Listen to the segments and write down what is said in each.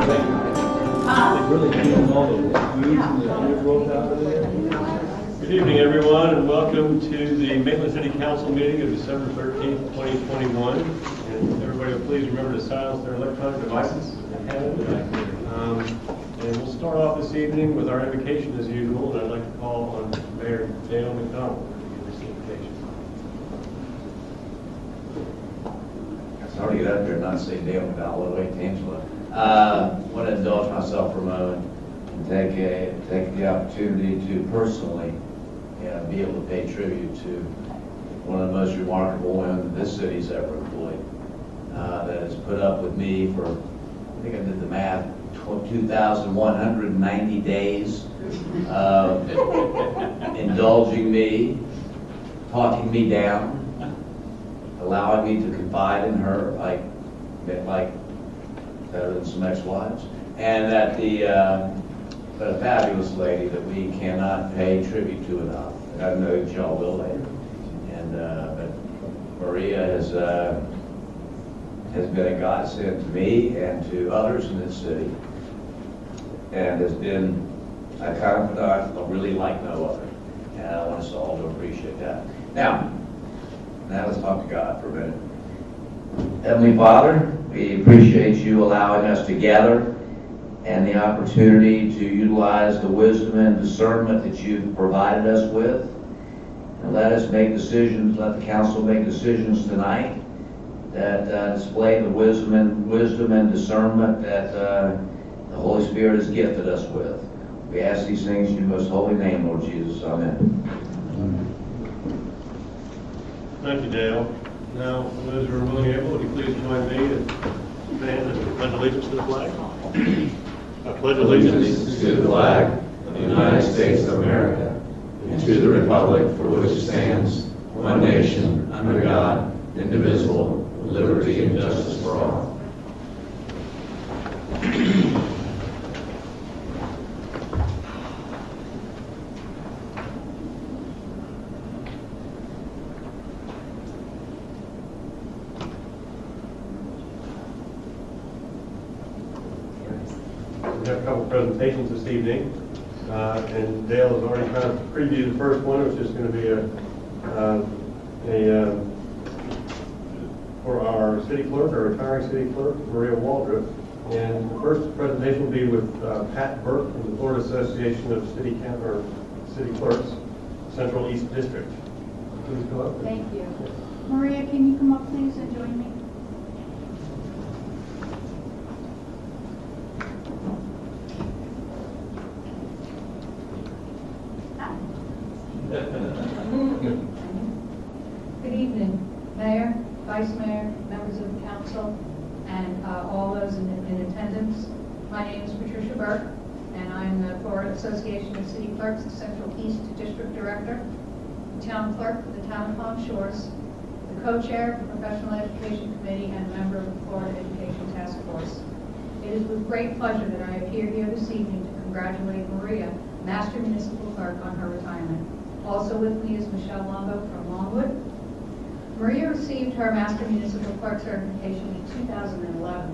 They really do all the foods and the food rolled out of there. Good evening, everyone, and welcome to the Maitland City Council meeting of December 13th, 2021. And everybody will please remember to silence their electronic devices. And we'll start off this evening with our invocation as usual, and I'd like to call on Mayor Dale McDonald to give this invocation. It's hard to get up there and not say Dale McDonald all the way to Angela. I want to indulge myself for a moment and take the opportunity to personally be able to pay tribute to one of the most remarkable women this city's ever employed, that has put up with me for, I think I did the math, 2,190 days, indulging me, talking me down, allowing me to confide in her like better than some ex-wives, and that but a fabulous lady that we cannot pay tribute to enough. And I know y'all will later. And but Maria has been a godsend to me and to others in this city, and has been a confidant really like no other. And I want us all to appreciate that. Now let's talk to God for a minute. Heavenly Father, we appreciate you allowing us to gather and the opportunity to utilize the wisdom and discernment that you've provided us with. And let us make decisions, let the council make decisions tonight that display the wisdom and discernment that the Holy Spirit has gifted us with. We ask these things in your most holy name, Lord Jesus. Amen. Thank you, Dale. Now, for those who are willing and able, would you please join me in stand and pledge allegiance to the flag? I pledge allegiance to the flag of the United States of America and to the republic for which it stands, one nation, under God, indivisible, with liberty and justice for all. We have a couple presentations this evening, and Dale has already kind of previewed the first one. It's just going to be for our city clerk, our retiring city clerk, Maria Waldrop. And the first presentation will be with Pat Burke from the Florida Association of City Clerks, Central East District. Please go up. Thank you. Maria, can you come up please and join me? Good evening, Mayor, Vice Mayor, members of the council, and all those in attendance. My name is Patricia Burke, and I'm the Florida Association of City Clerks, the Central East District Director, the Town Clerk for the Town of Palm Shores, the Co-Chair of the Professional Education Committee, and a member of the Florida Education Task Force. It is with great pleasure that I appear here this evening to congratulate Maria, Master Municipal Clerk, on her retirement. Also with me is Michelle Longo from Longwood. Maria received her Master Municipal Clerk certification in 2011.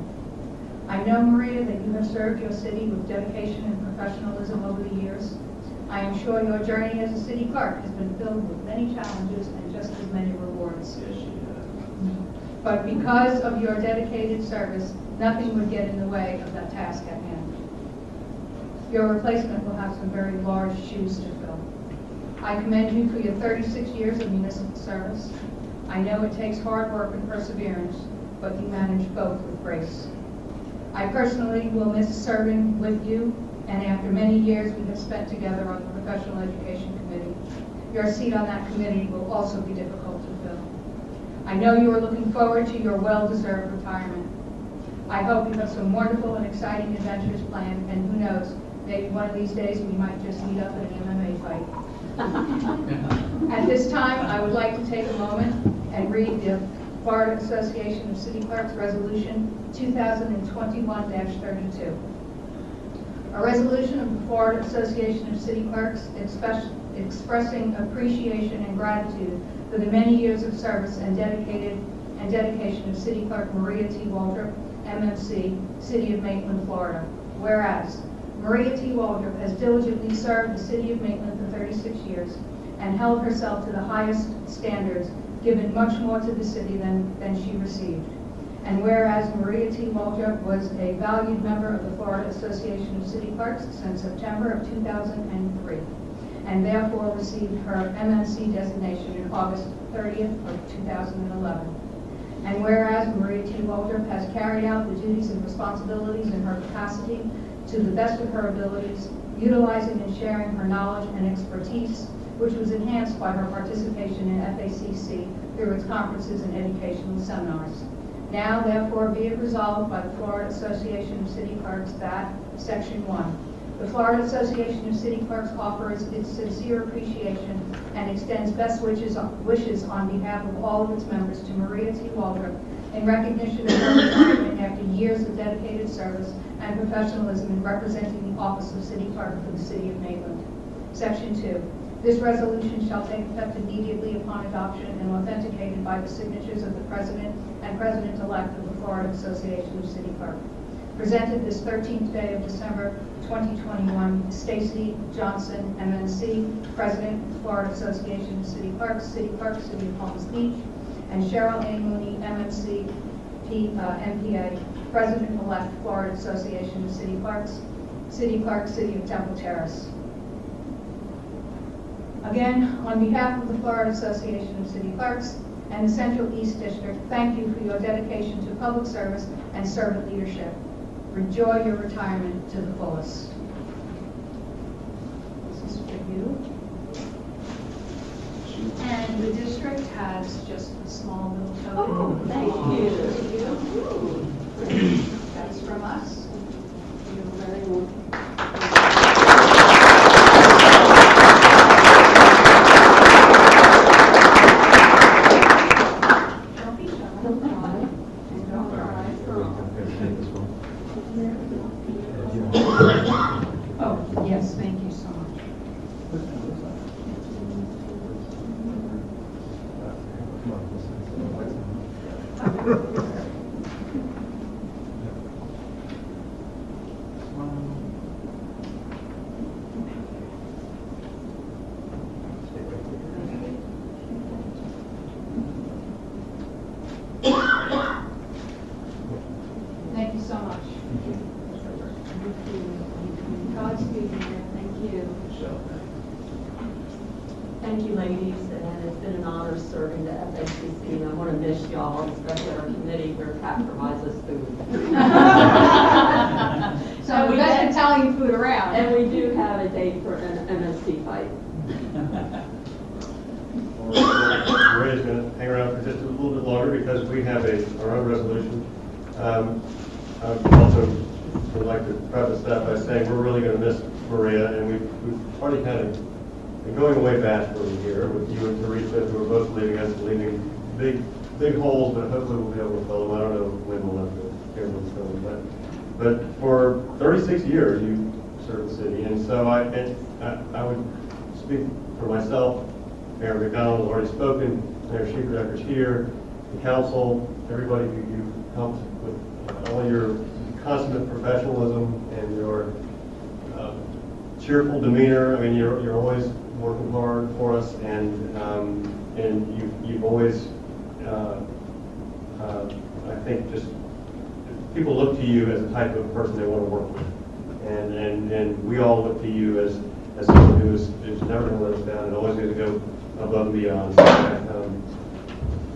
I know, Maria, that you have served your city with dedication and professionalism over the years. I am sure your journey as a city clerk has been filled with many challenges and just as many rewards. Yes, she does. But because of your dedicated service, nothing would get in the way of that task at hand. Your replacement will have some very large shoes to fill. I commend you for your 36 years of municipal service. I know it takes hard work and perseverance, but you manage both with grace. I personally will miss serving with you, and after many years we have spent together on the Professional Education Committee, your seat on that committee will also be difficult to fill. I know you are looking forward to your well-deserved retirement. I hope you have some wonderful and exciting adventures planned, and who knows, maybe one of these days we might just meet up in an MMA fight. At this time, I would like to take a moment and read the Florida Association of City Clerks Resolution 2021-32. A resolution of the Florida Association of City Clerks expressing appreciation and gratitude for the many years of service and dedication of City Clerk Maria T. Waldrop MMC, City of Maitland, Florida. Whereas Maria T. Waldrop has diligently served the City of Maitland for 36 years and held herself to the highest standards, given much more to the city than she received. And whereas Maria T. Waldrop was a valued member of the Florida Association of City Clerks since September of 2003, and therefore received her MMC designation in August 30th of 2011. And whereas Maria T. Waldrop has carried out the duties and responsibilities in her capacity to the best of her abilities, utilizing and sharing her knowledge and expertise, which was enhanced by her participation in FACC through its conferences and educational seminars. Now, therefore, be it resolved by the Florida Association of City Clerks that, Section 1, the Florida Association of City Clerks offers its sincere appreciation and extends best wishes on behalf of all of its members to Maria T. Waldrop in recognition of her retirement after years of dedicated service and professionalism in representing the office of City Clerk for the City of Maitland. Section 2. This resolution shall take effect immediately upon adoption and authenticated by the signatures of the President and President-elect of the Florida Association of City Clerks. Presented this 13th day of December 2021, Stacy Johnson, MNC, President, Florida Association of City Clerks, City of Palms Beach, and Cheryl A. Mooney, MNC, MPA, President-elect, Florida Association of City Clerks, City of Temple Terrace. Again, on behalf of the Florida Association of City Clerks and the Central East District, thank you for your dedication to public service and servant leadership. Enjoy your retirement to the fullest. This is for you. And the district has just a small little token. Oh, thank you. That's from us. You're very welcome. Don't be shy. Don't cry. And don't cry. Oh, yes, thank you so much. Thank you so much. Godspeed. Thank you. Thank you, ladies, and it's been an honor serving the FACC. I want to miss y'all, especially our committee where Pat provides us food. So the best Italian food around. And we do have a date for an MSC fight. Maria's going to hang around for just a little bit longer because we have our own resolution. I also would like to preface that by saying we're really going to miss Maria, and we've already kind of been going away bashfully here with you and Teresa, who are both leaving us, leaving big holes, but hopefully we'll be able to fill them. I don't know when we'll have to hear what's going, but for 36 years you served the city, and so I would speak for myself. Mayor McDonald has already spoken, Mayor Sheeperdecker's here, the council, everybody who you helped with all your consummate professionalism and your cheerful demeanor. I mean, you're always working hard for us, and you've always, I think, just people look to you as the type of person they want to work with, and we all look to you as someone who's never going to let us down and always going to go above and beyond.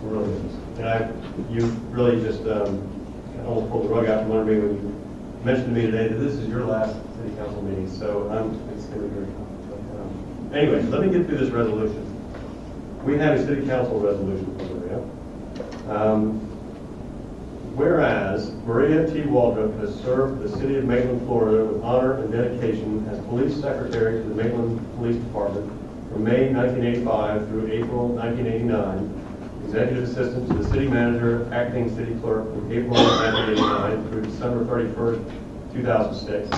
Really, you really just almost pulled the rug out from under me when you mentioned to me today that this is your last city council meeting, so it's going to be very tough. Anyway, let me get through this resolution. We have a city council resolution for Maria. Whereas Maria T. Waldrop has served the city of Maitland, Florida with honor and dedication as police secretary to the Maitland Police Department from May 1985 through April 1989, executive assistant to the city manager, acting city clerk from April 1989 through December 31st, 2006,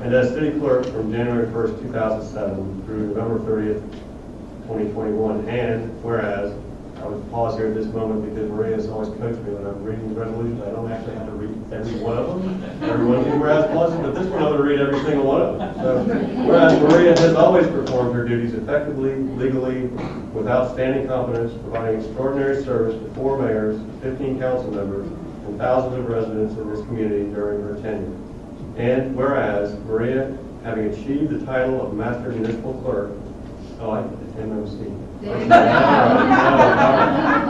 and as city clerk from January 1st, 2007 through November 30th, 2021. And whereas I would pause here at this moment because Maria has always coached me when I'm reading the resolutions. I don't actually have to read every one of them, every one of these whereas clauses, but this one I'm going to read every single one of them. So, whereas Maria has always performed her duties effectively, legally, with outstanding competence, providing extraordinary service to 4 mayors, 15 council members, and thousands of residents in this community during her tenure. And whereas Maria, having achieved the title of Master Municipal Clerk, MMC,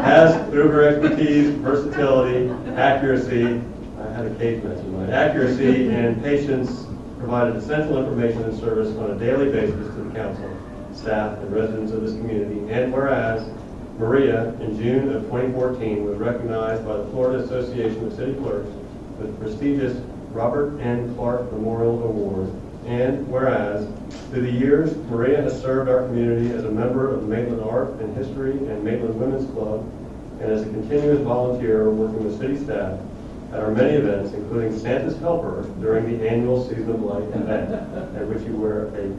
has, through her expertise, versatility, accuracy, I had a case match in mind, accuracy and patience, provided essential information and service on a daily basis to the council, staff, and residents of this community. And whereas Maria, in June of 2014, was recognized by the Florida Association of City Clerks with the prestigious Robert N. Clark Memorial Award. And whereas, through the years, Maria has served our community as a member of the Maitland Art and History and Maitland Women's Club, and as a continuous volunteer working with city staff at our many events, including Santa's Helper during the annual Season of Light event, at which you wear a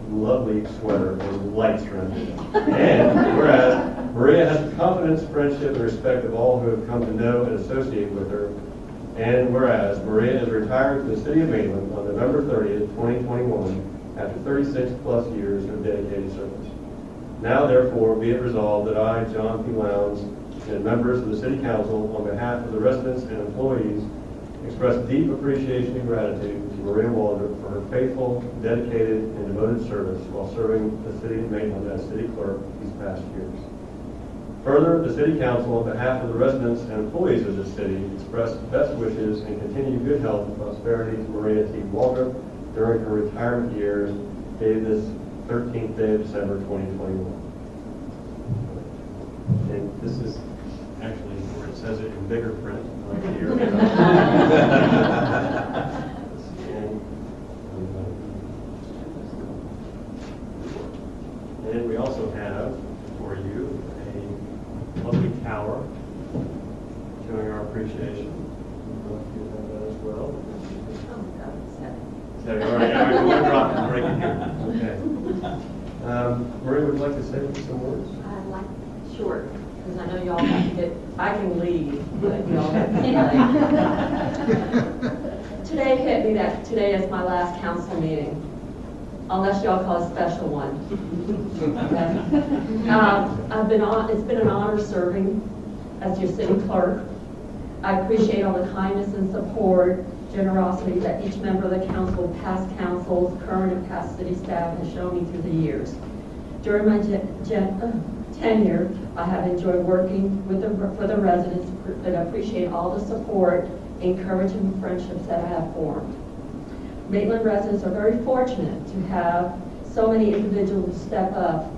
lovely sweater with lights around it. And whereas, Maria has the confidence, friendship, and respect of all who have come to know and associate with her. And whereas Maria is retired from the city of Maitland on November 30th, 2021, after 36 plus years of dedicated service. Now therefore be it resolved that I, John P. Lowndes, and members of the City Council, on behalf of the residents and employees, express deep appreciation and gratitude to Maria Waldrop for her faithful, dedicated, and devoted service while serving the city of Maitland as city clerk these past years. Further, the City Council, on behalf of the residents and employees of the city, express best wishes and continued good health and prosperity to Maria T. Waldrop during her retirement years, dated this 13th day of December 2021. And this is actually where it says it in bigger print right here. And we also have for you a lovely tower showing our appreciation. We'd love you to have that as well. So, all right, yeah, we're drop it, break it here. Okay. Maria, would you like to say some words? I'd like, short, because I know y'all have to get, I can leave, but y'all have to stay. Today hit me that today is my last council meeting, unless y'all call a special one. Okay. It's been an honor serving as your city clerk. I appreciate all the kindness and support, generosity that each member of the council, past councils, current and past city staff has shown me through the years. During my tenure, I have enjoyed working with for the residents and appreciate all the support, encouragement, and friendships that I have formed. Maitland residents are very fortunate to have so many individuals step up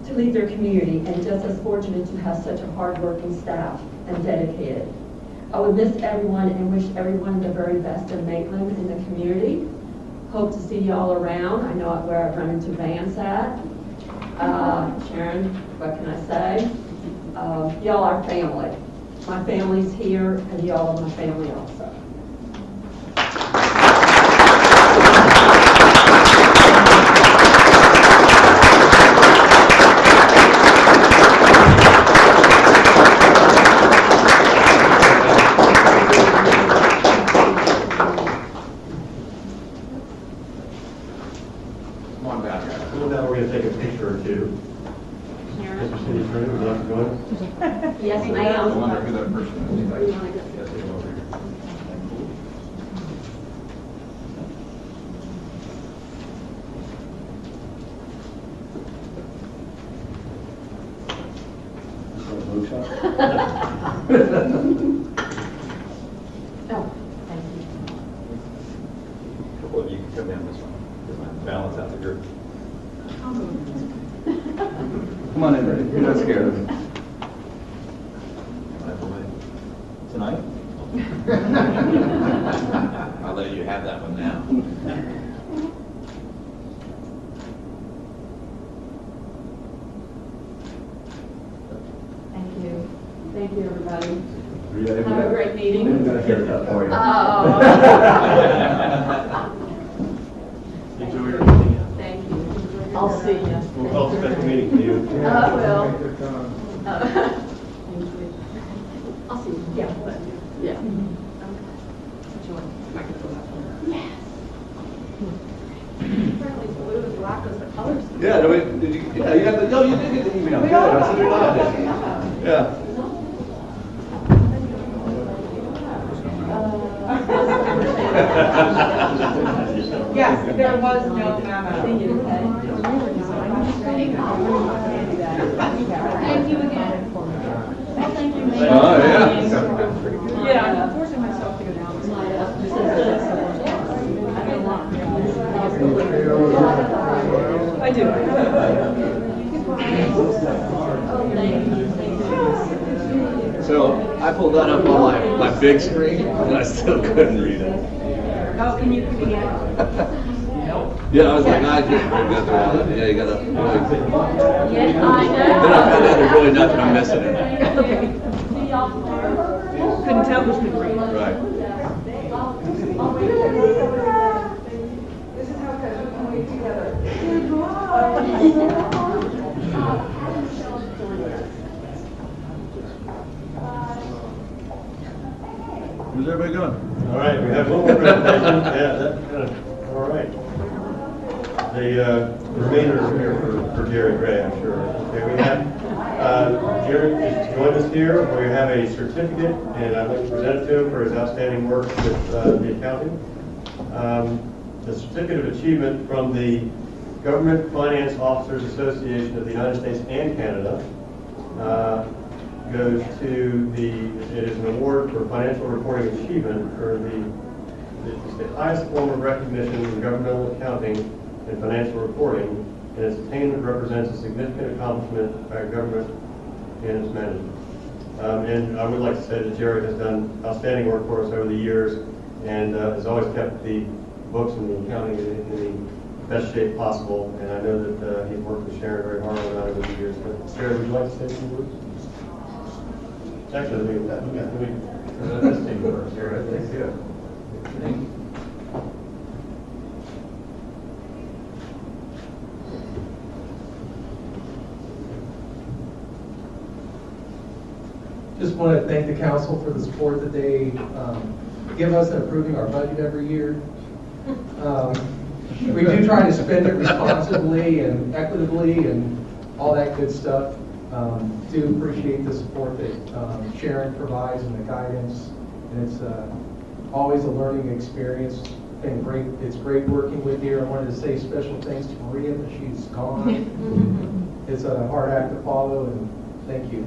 to lead their community, and just as fortunate to have such a hard-working staff and dedicated. I would miss everyone and wish everyone the very best in Maitland and the community. Hope to see y'all around. I know where I've run into Vance at. Sharon, what can I say? Y'all are family. My family's here, and y'all are my family also. Yes, ma'am. I wonder who that person is. Where do you want to go? Yes, they will be. Oh, thank you. A couple of you can come down this one. Balance out the group. Come on in, Ray. You're not scared of me. Tonight? I'll let you have that one now. Thank you. Thank you, everybody. Have a great meeting. I'm going to hear that for you. Oh. Enjoy your meeting. Thank you. I'll see you. We'll call a special meeting for you. I will. practice the colors. Yeah, no, did you, yeah, you got the, no, you did get the email. Good. I said you're not. Yeah. Yes, there was no memo. Thank you again. Thank you. Oh, yeah. Yeah, I'm forcing myself to go down. I do. So I pulled that up on my big screen and I still couldn't read it. Oh, can you again? Yeah, I was like, I can't read that through. Yeah, you gotta really. Yes, I Then I found out there's really nothing I'm missing in it. Couldn't tell who's could read. Right. This is how it goes. We can wait together. Where's everybody going? All right, we have one more presentation. Yeah, that's good. All right. The remainder is here for Jerry Gray, I'm sure. Okay, we have Jerry is joined us here. We have a certificate, and I'd like to present it to him for his outstanding work with the accounting. The certificate of achievement from the Government Finance Officers Association of the United States and Canada goes to it is an award for financial reporting achievement for it's the highest form of recognition in governmental accounting and financial reporting, and its attainment represents a significant accomplishment by government and its management. And I would like to say that Jerry has done outstanding work for us over the years and has always kept the books and the accounting in the best shape possible, and I know that he's worked with Sharon very hard on that over the years. But Sharon, would you like to say some words? Actually, let me this thing first here. Thank you. Just want to thank the council for the support that they give us in approving our budget every year. We do try to spend it responsibly and equitably and all that good stuff. Do appreciate the support that Sharon provides and the guidance. And it's always a learning experience. Been great. It's great working with you. I wanted to say special thanks to Maria, but she's gone. It's a hard act to follow, and thank you.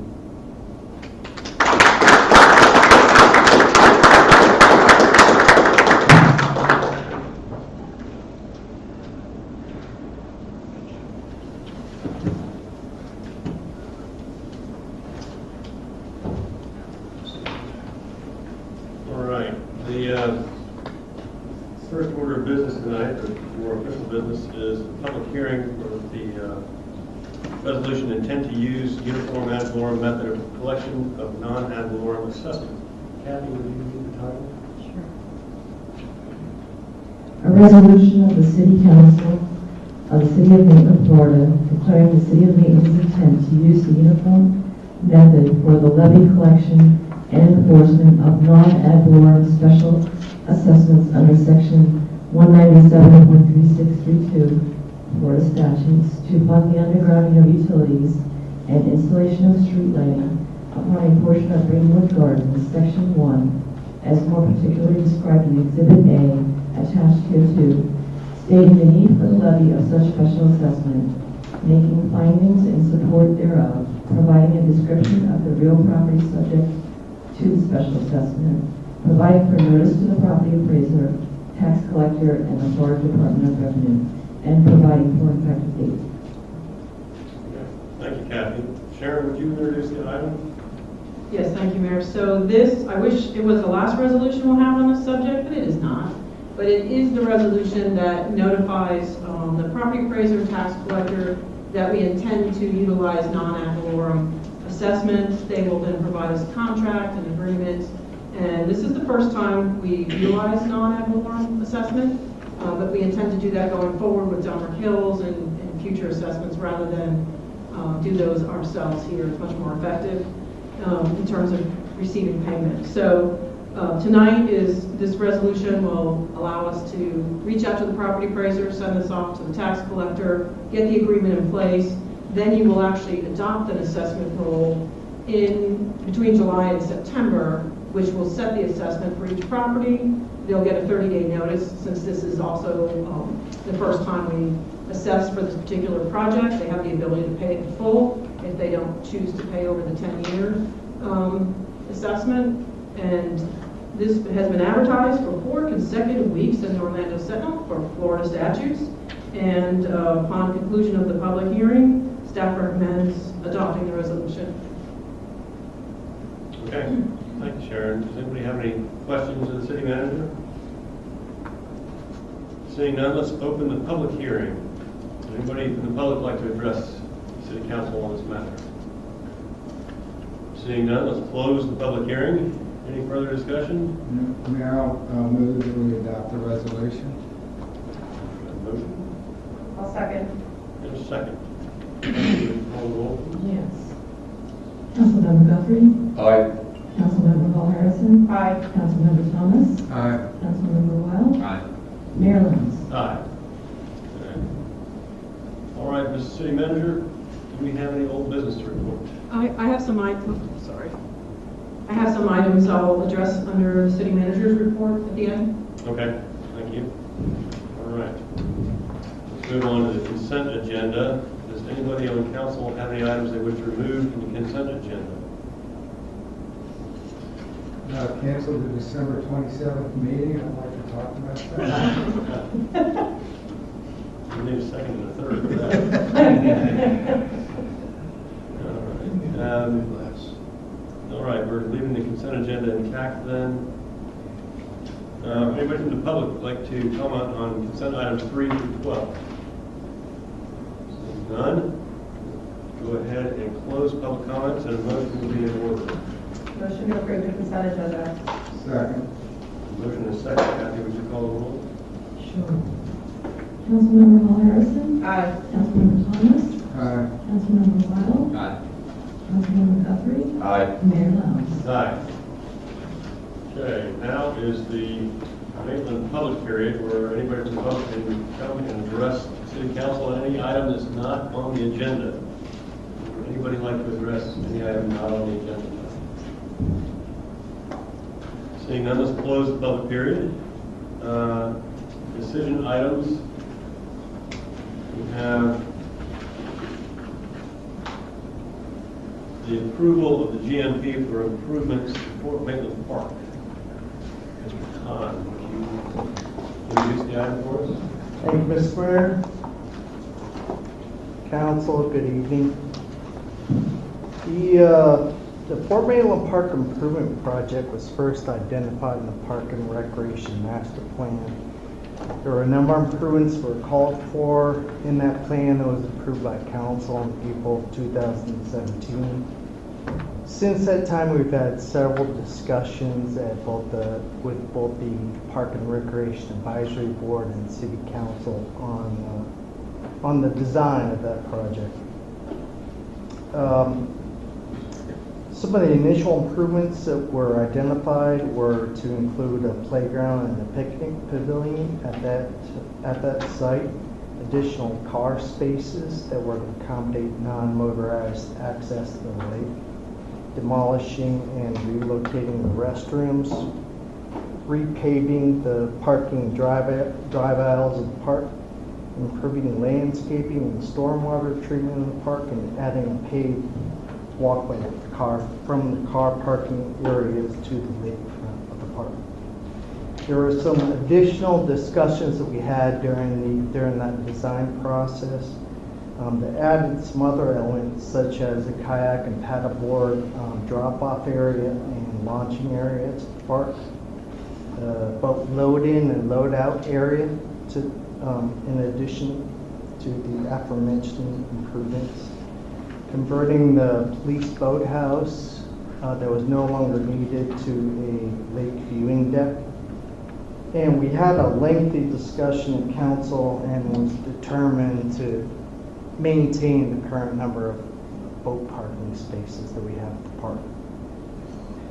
First order of business tonight, or more official business, is a public hearing for the resolution intent to use uniform ad valorem method of collection of non-ad valorem assessment. Kathy, would you read the title? A resolution of the City Council of the City of Maitland, Florida, declaring the City of Maitland's intent to use the uniform method for the levy collection and enforcement of non-ad valorem special assessments under Section 197.3632 Florida statutes to fund the undergrounding of utilities and installation of street lighting upon a portion of Greenwood Gardens, Section 1, as more particularly described in Exhibit A attached hereto, stating the need for the levy of such special assessment, making findings in support thereof, providing a description of the real property subject to the special assessment, providing for notice to the property appraiser, tax collector, and the Florida Department of Revenue, and providing for an effective date. Thank you, Kathy. Sharon, would you introduce the item? Yes, thank you, Mayor. So this, I wish it was the last resolution we'll have on this subject, but it is not. But it is the resolution that notifies the property appraiser, tax collector, that we intend to utilize non-ad valorem assessments. They will then provide us a contract and agreement. And this is the first time we utilize non-ad valorem assessment, but we intend to do that going forward with Delmer Hills and future assessments rather than do those ourselves here. It's much more effective in terms of receiving payment. So Tonight this resolution will allow us to reach out to the property appraiser, send this off to the tax collector, get the agreement in place. Then you will actually adopt an assessment rule in between July and September, which will set the assessment for each property. They'll get a 30-day notice, since this is also the first time we assess for this particular project. They have the ability to pay it in full if they don't choose to pay over the 10-year assessment. And this has been advertised for 4 consecutive weeks in the Orlando Sentinel for Florida statutes. And upon conclusion of the public hearing, staff recommends adopting the resolution. Okay, thank you, Sharon. Does anybody have any questions of the city manager? Seeing none, let's open the public hearing. Would anybody in the public like to address the city council on this matter? Seeing none, let's close the public hearing. Any further discussion? Mayor, I'll move that we adopt the resolution. Motion? I'll second. And a second. Call the roll. Yes. Councilmember Guthrie. Aye. Councilmember Hall Harrison. Aye. Councilmember Thomas. Aye. Councilmember Wild. Aye. Mayor Lambs. Aye. Okay. All right, Mr. City Manager, do we have any old business to report? I have some items, sorry. I have some items I'll address under the city manager's report at the end. Okay, thank you. All right. Let's move on to the consent agenda. Does anybody on council have any items they wish to remove from the consent agenda? Cancel the December 27th meeting. I'd like to talk about that. We need a second and a third for that. All right, we're leaving the consent agenda intact then. Anybody from the public would like to comment on consent items 3 through 12? Seeing none, go ahead and close public comments, and a motion will be in order. Motion to approve the consent agenda. Second. Motion is second. Kathy, would you call the roll? Sure. Councilmember Hall Harrison. Aye. Councilmember Thomas. Aye. Councilmember Wild. Aye. Councilmember Guthrie. Aye. Mayor Lambs. Aye. Okay, now is the Maitland public period where anybody from the public can come and address city council on any item that's not on the agenda. Would anybody like to address any item not on the agenda? Seeing none, let's close the public period. Decision items. We have the approval of the GMP for improvements to Fort Maitland Park. Mr. Khan, would you introduce the item for us? Thank you, Mr. Mayor. Council, good evening. The Fort Maitland Park Improvement Project was first identified in the Park and Recreation Master Plan. There were a number of improvements that were called for in that plan that was approved by council in April of 2017. Since that time, we've had several discussions at with both the Park and Recreation Advisory Board and City Council on the design of that project. Some of the initial improvements that were identified were to include a playground and a picnic pavilion at that site, additional car spaces that were to accommodate non-motorized access to the lake, demolishing and relocating the restrooms, repaving the parking drive aisles of the park, improving landscaping and stormwater treatment in the park, and adding a paved walkway from the car parking areas to the lakefront of the park. There were some additional discussions that we had during that design process that added some other elements such as a kayak and paddleboard drop-off area and launching area to the park, both load-in and load-out area in addition to the aforementioned improvements. Converting the police boathouse that was no longer needed to a lake viewing deck. And we had a lengthy discussion in council and was determined to maintain the current number of boat parking spaces that we have at the park.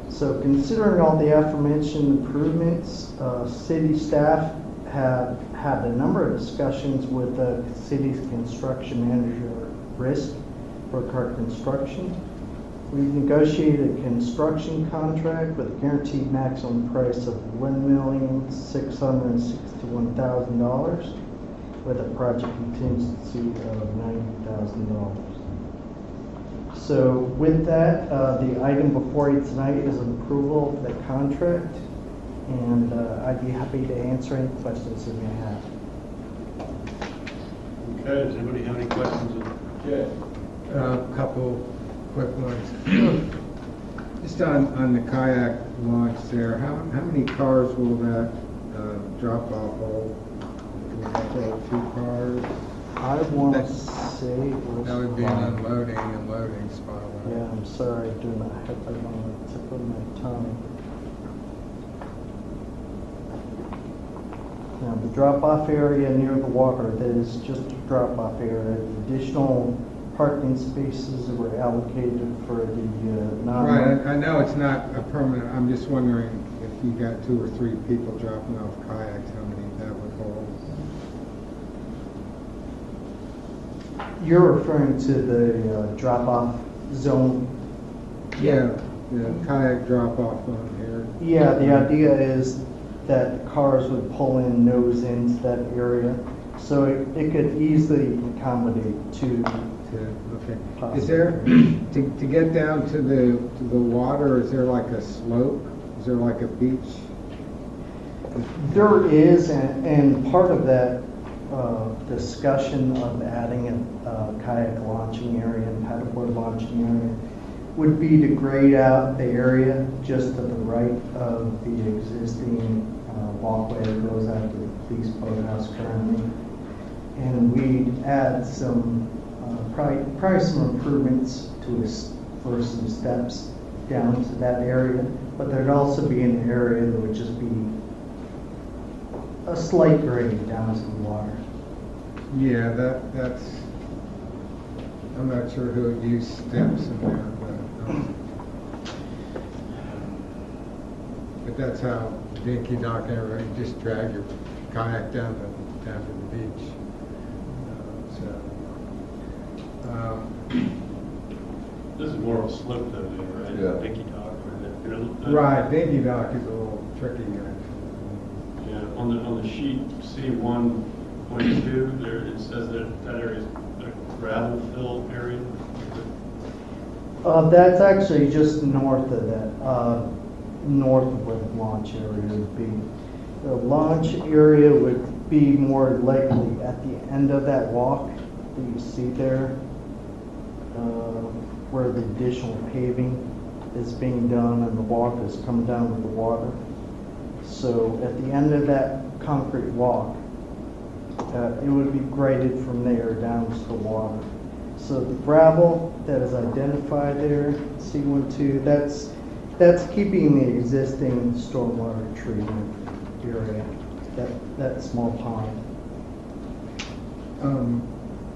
So considering all the aforementioned improvements, city staff have had a number of discussions with the city's construction manager, Risk, for car construction. We've negotiated a construction contract with a guaranteed maximum price of $1,661,000 with a project contingency of $90,000. So with that, the item before you tonight is an approval of the contract, and I'd be happy to answer any questions you may have. Okay, does anybody have any questions of Jay? A couple quick ones. Just on the kayak launch there, how many cars will that drop-off hold? Will that hold 2 cars? I want to say it was That would be an 5. unloading and loading spot, right? Yeah, I'm sorry, I do not have that on the tip of my tongue. Now, the drop-off area near the water, that is just a drop-off area. Additional parking spaces were allocated for the non. Right, I know it's not a permanent, I'm just wondering if you got 2 or 3 people dropping off kayaks, how many that would hold? You're referring to the drop-off zone? Yeah, the kayak drop-off on here. Yeah, the idea is that cars would pull in, nose into that area, so it could easily accommodate 2. Okay. Is there, to get down to the water, is there like a slope? Is there like a beach? There is, and part of that discussion of adding a kayak launching area and paddleboard launching area would be to grade out the area just to the right of the existing walkway that goes out to the police boathouse currently. And we'd add some, probably some improvements for some steps down to that area, but there'd also be an area that would just be a slight grade down to the water. Yeah, that's, I'm not sure who would use steps in there, but that's how dinky dock, everybody just drag your kayak down to the beach. This is more of a slope though, right? Yeah. Dinky dock, right? Right, dinky dock is a little tricky, actually. Yeah, on the sheet C1.2, there, it says that area is a gravel fill area. That's actually just north of that, north of where the launch area would be. The launch area would be more likely at the end of that walk that you see there, where the additional paving is being done and the walk is coming down with the water. So at the end of that concrete walk, it would be graded from there down to the water. So the gravel that is identified there, C12, that's keeping the existing stormwater treatment area, that small pond.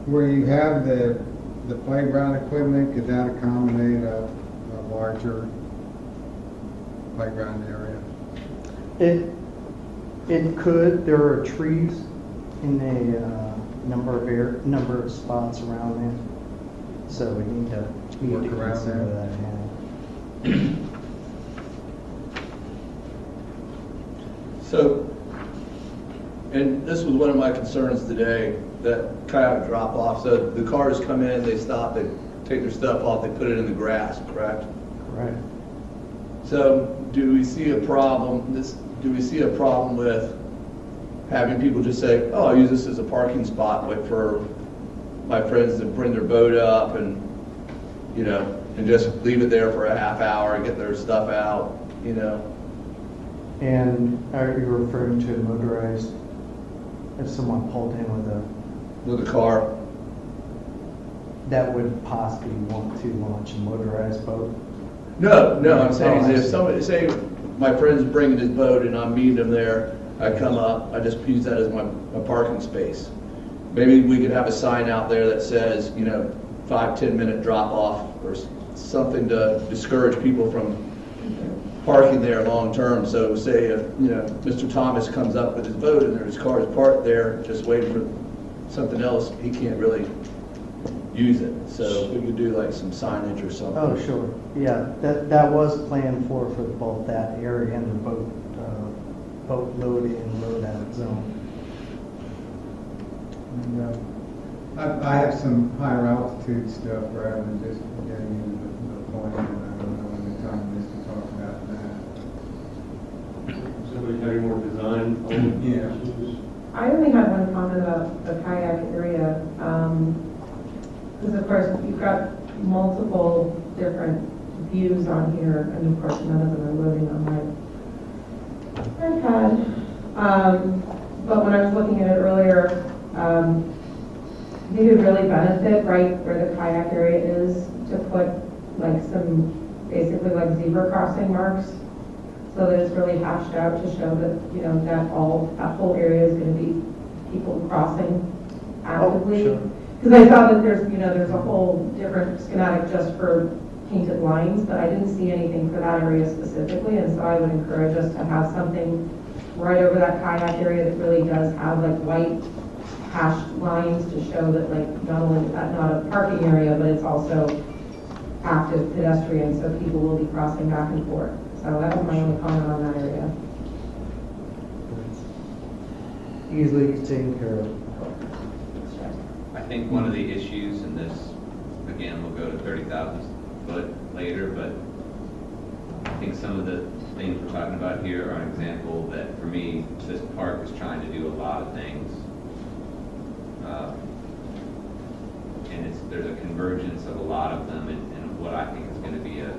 Where you have the playground equipment, could that accommodate a larger playground area? It could. There are trees in a number of spots around there, so we need to Work around consider there. that. Yeah. So, and this was one of my concerns today, that kayak drop off. So the cars come in, they stop, they take their stuff off, they put it in the grass, correct? Correct. So do we see a problem, do we see a problem with having people just say, oh, I'll use this as a parking spot, wait for my friends to bring their boat up and, you know, and just leave it there for a half hour and get their stuff out, you know? And are you referring to motorized, if someone pulled in With a car? that would possibly want to launch a motorized boat? No, I'm saying Oh, I is if see. somebody, say my friend's bringing his boat and I'm meeting him there, I come up, I just use that as my parking space. Maybe we could have a sign out there that says, you know, 5-10 minute drop off or something to discourage people from parking there long-term. So say, if, Mr. Thomas comes up with his boat and there's cars parked there just waiting for something else, he can't really use it. So we could do like some signage or something. Oh, sure. Yeah, that was planned for both that area and the boat load in, load out zone. And, I have some higher altitude stuff rather than just getting into the point, and I don't know when the time is to talk about that. Somebody have any more design? Yeah. issues? I only had one comment about the kayak area, because of course, you've got multiple different views on here, and of course, none of them are loading on my iPad. But when I was looking at it earlier, I think it would really benefit right where the kayak area is to put like some, basically like zebra crossing marks, so that it's really hashed out to show that, that whole area is going to be people crossing actively. sure. Because I saw that there's a whole different schematic just for painted lines, but I didn't see anything for that area specifically, and so I would encourage us to have something right over that kayak area that really does have like white hashed lines to show that like not only not a parking area, but it's also active pedestrian, so people will be crossing back and forth. So that was my only comment on that area. Easily taken care of. I think one of the issues, and this, again, will go to 30,000 foot later, but I think some of the things we're talking about here are an example that, for me, this park is trying to do a lot of things. And there's a convergence of a lot of them in what I think is going to be a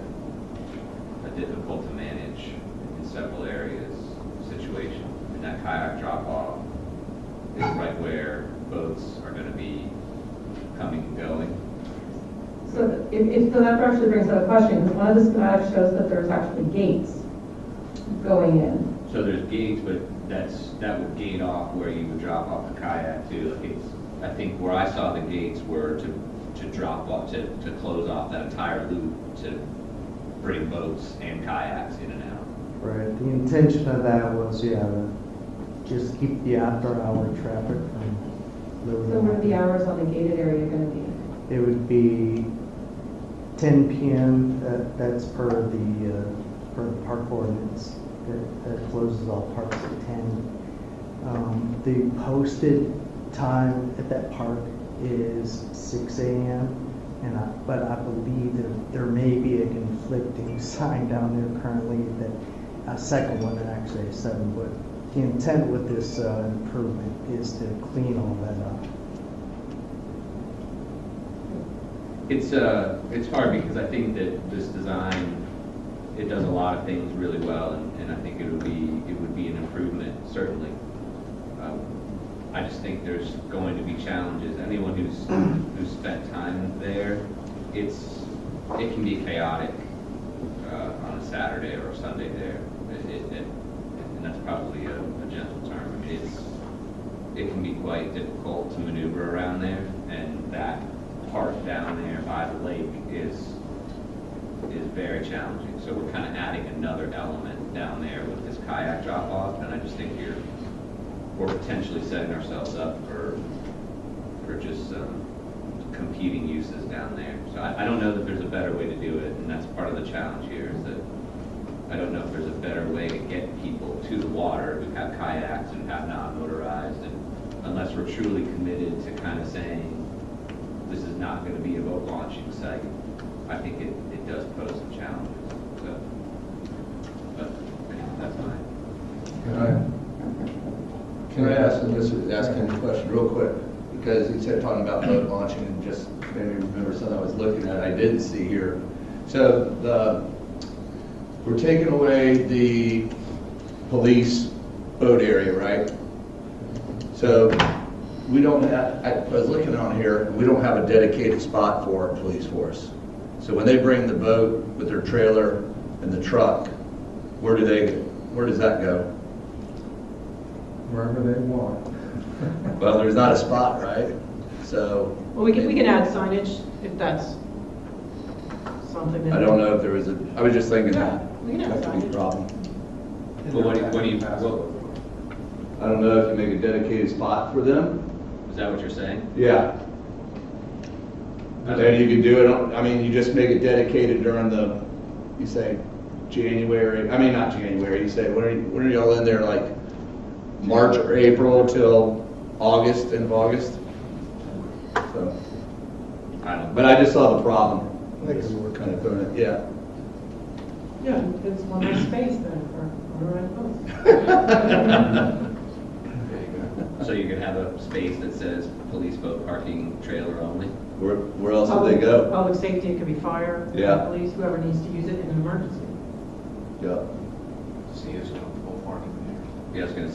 difficult to manage in several areas situation. And that kayak drop-off is right where boats are going to be coming and going. So so that actually brings up a question, because one of the schematics shows that there's actually gates going in. So there's gates, but that would gate off where you would drop off the kayak too. I think where I saw the gates were to drop off, to close off that entire loop to bring boats and kayaks in and out. Right, the intention of that was, to just keep the after-hour traffic from loading. So what are the hours on the gated area going to be? It would be 10 p.m., that's per the park ordinance, that closes all parks at 10. The posted time at that park is 6 a.m., but I believe that there may be a conflicting sign down there currently, that a second one that actually is 7, but the intent with this improvement is to clean all that up. It's hard because I think that this design, it does a lot of things really well, and I think it would be an improvement, certainly. I just think there's going to be challenges. Anyone who's spent time there, it can be chaotic on a Saturday or a Sunday there, and that's probably a gentle term. I mean, it can be quite difficult to maneuver around there, and that park down there by the lake is very challenging. So we're kind of adding another element down there with this kayak drop-off, and I just think we're potentially setting ourselves up for just competing uses down there. So I don't know that there's a better way to do it, and that's part of the challenge here, is that I don't know if there's a better way to get people to the water who have kayaks and have non-motorized, and unless we're truly committed to kind of saying this is not going to be a boat launching site, I think it does pose some challenges. So, but that's mine. Can I ask, and this is asking a question real quick, because he said talking about boat launching, and just made me remember something I was looking at I didn't see here. So we're taking away the police boat area, right? So we don't have, I was looking on here, we don't have a dedicated spot for our police force. So when they bring the boat with their trailer and the truck, where does that go? Wherever they want. Well, there's not a spot, right? So. Well, we can add signage if that's something that. I don't know if there was I was just thinking that. We can have That could be a signage. problem. Well, what do you, I don't know if you make a dedicated spot for them. is that what you're saying? Yeah. And you could do it, I mean, you just make it dedicated during the, you say January, I mean, not January, you say, when are y'all in there, like March or April till August, end of August? So, I don't. but I just saw the problem. I guess we're kind of doing it, yeah. Yeah, it's one less space then for motorized boats. So you could have a space that says police boat parking trailer only? Where else would they go? Public safety, it could be fire, Yeah. police, whoever needs to use it in an emergency. Yeah. See who's comfortable parking there. Yeah, I was gonna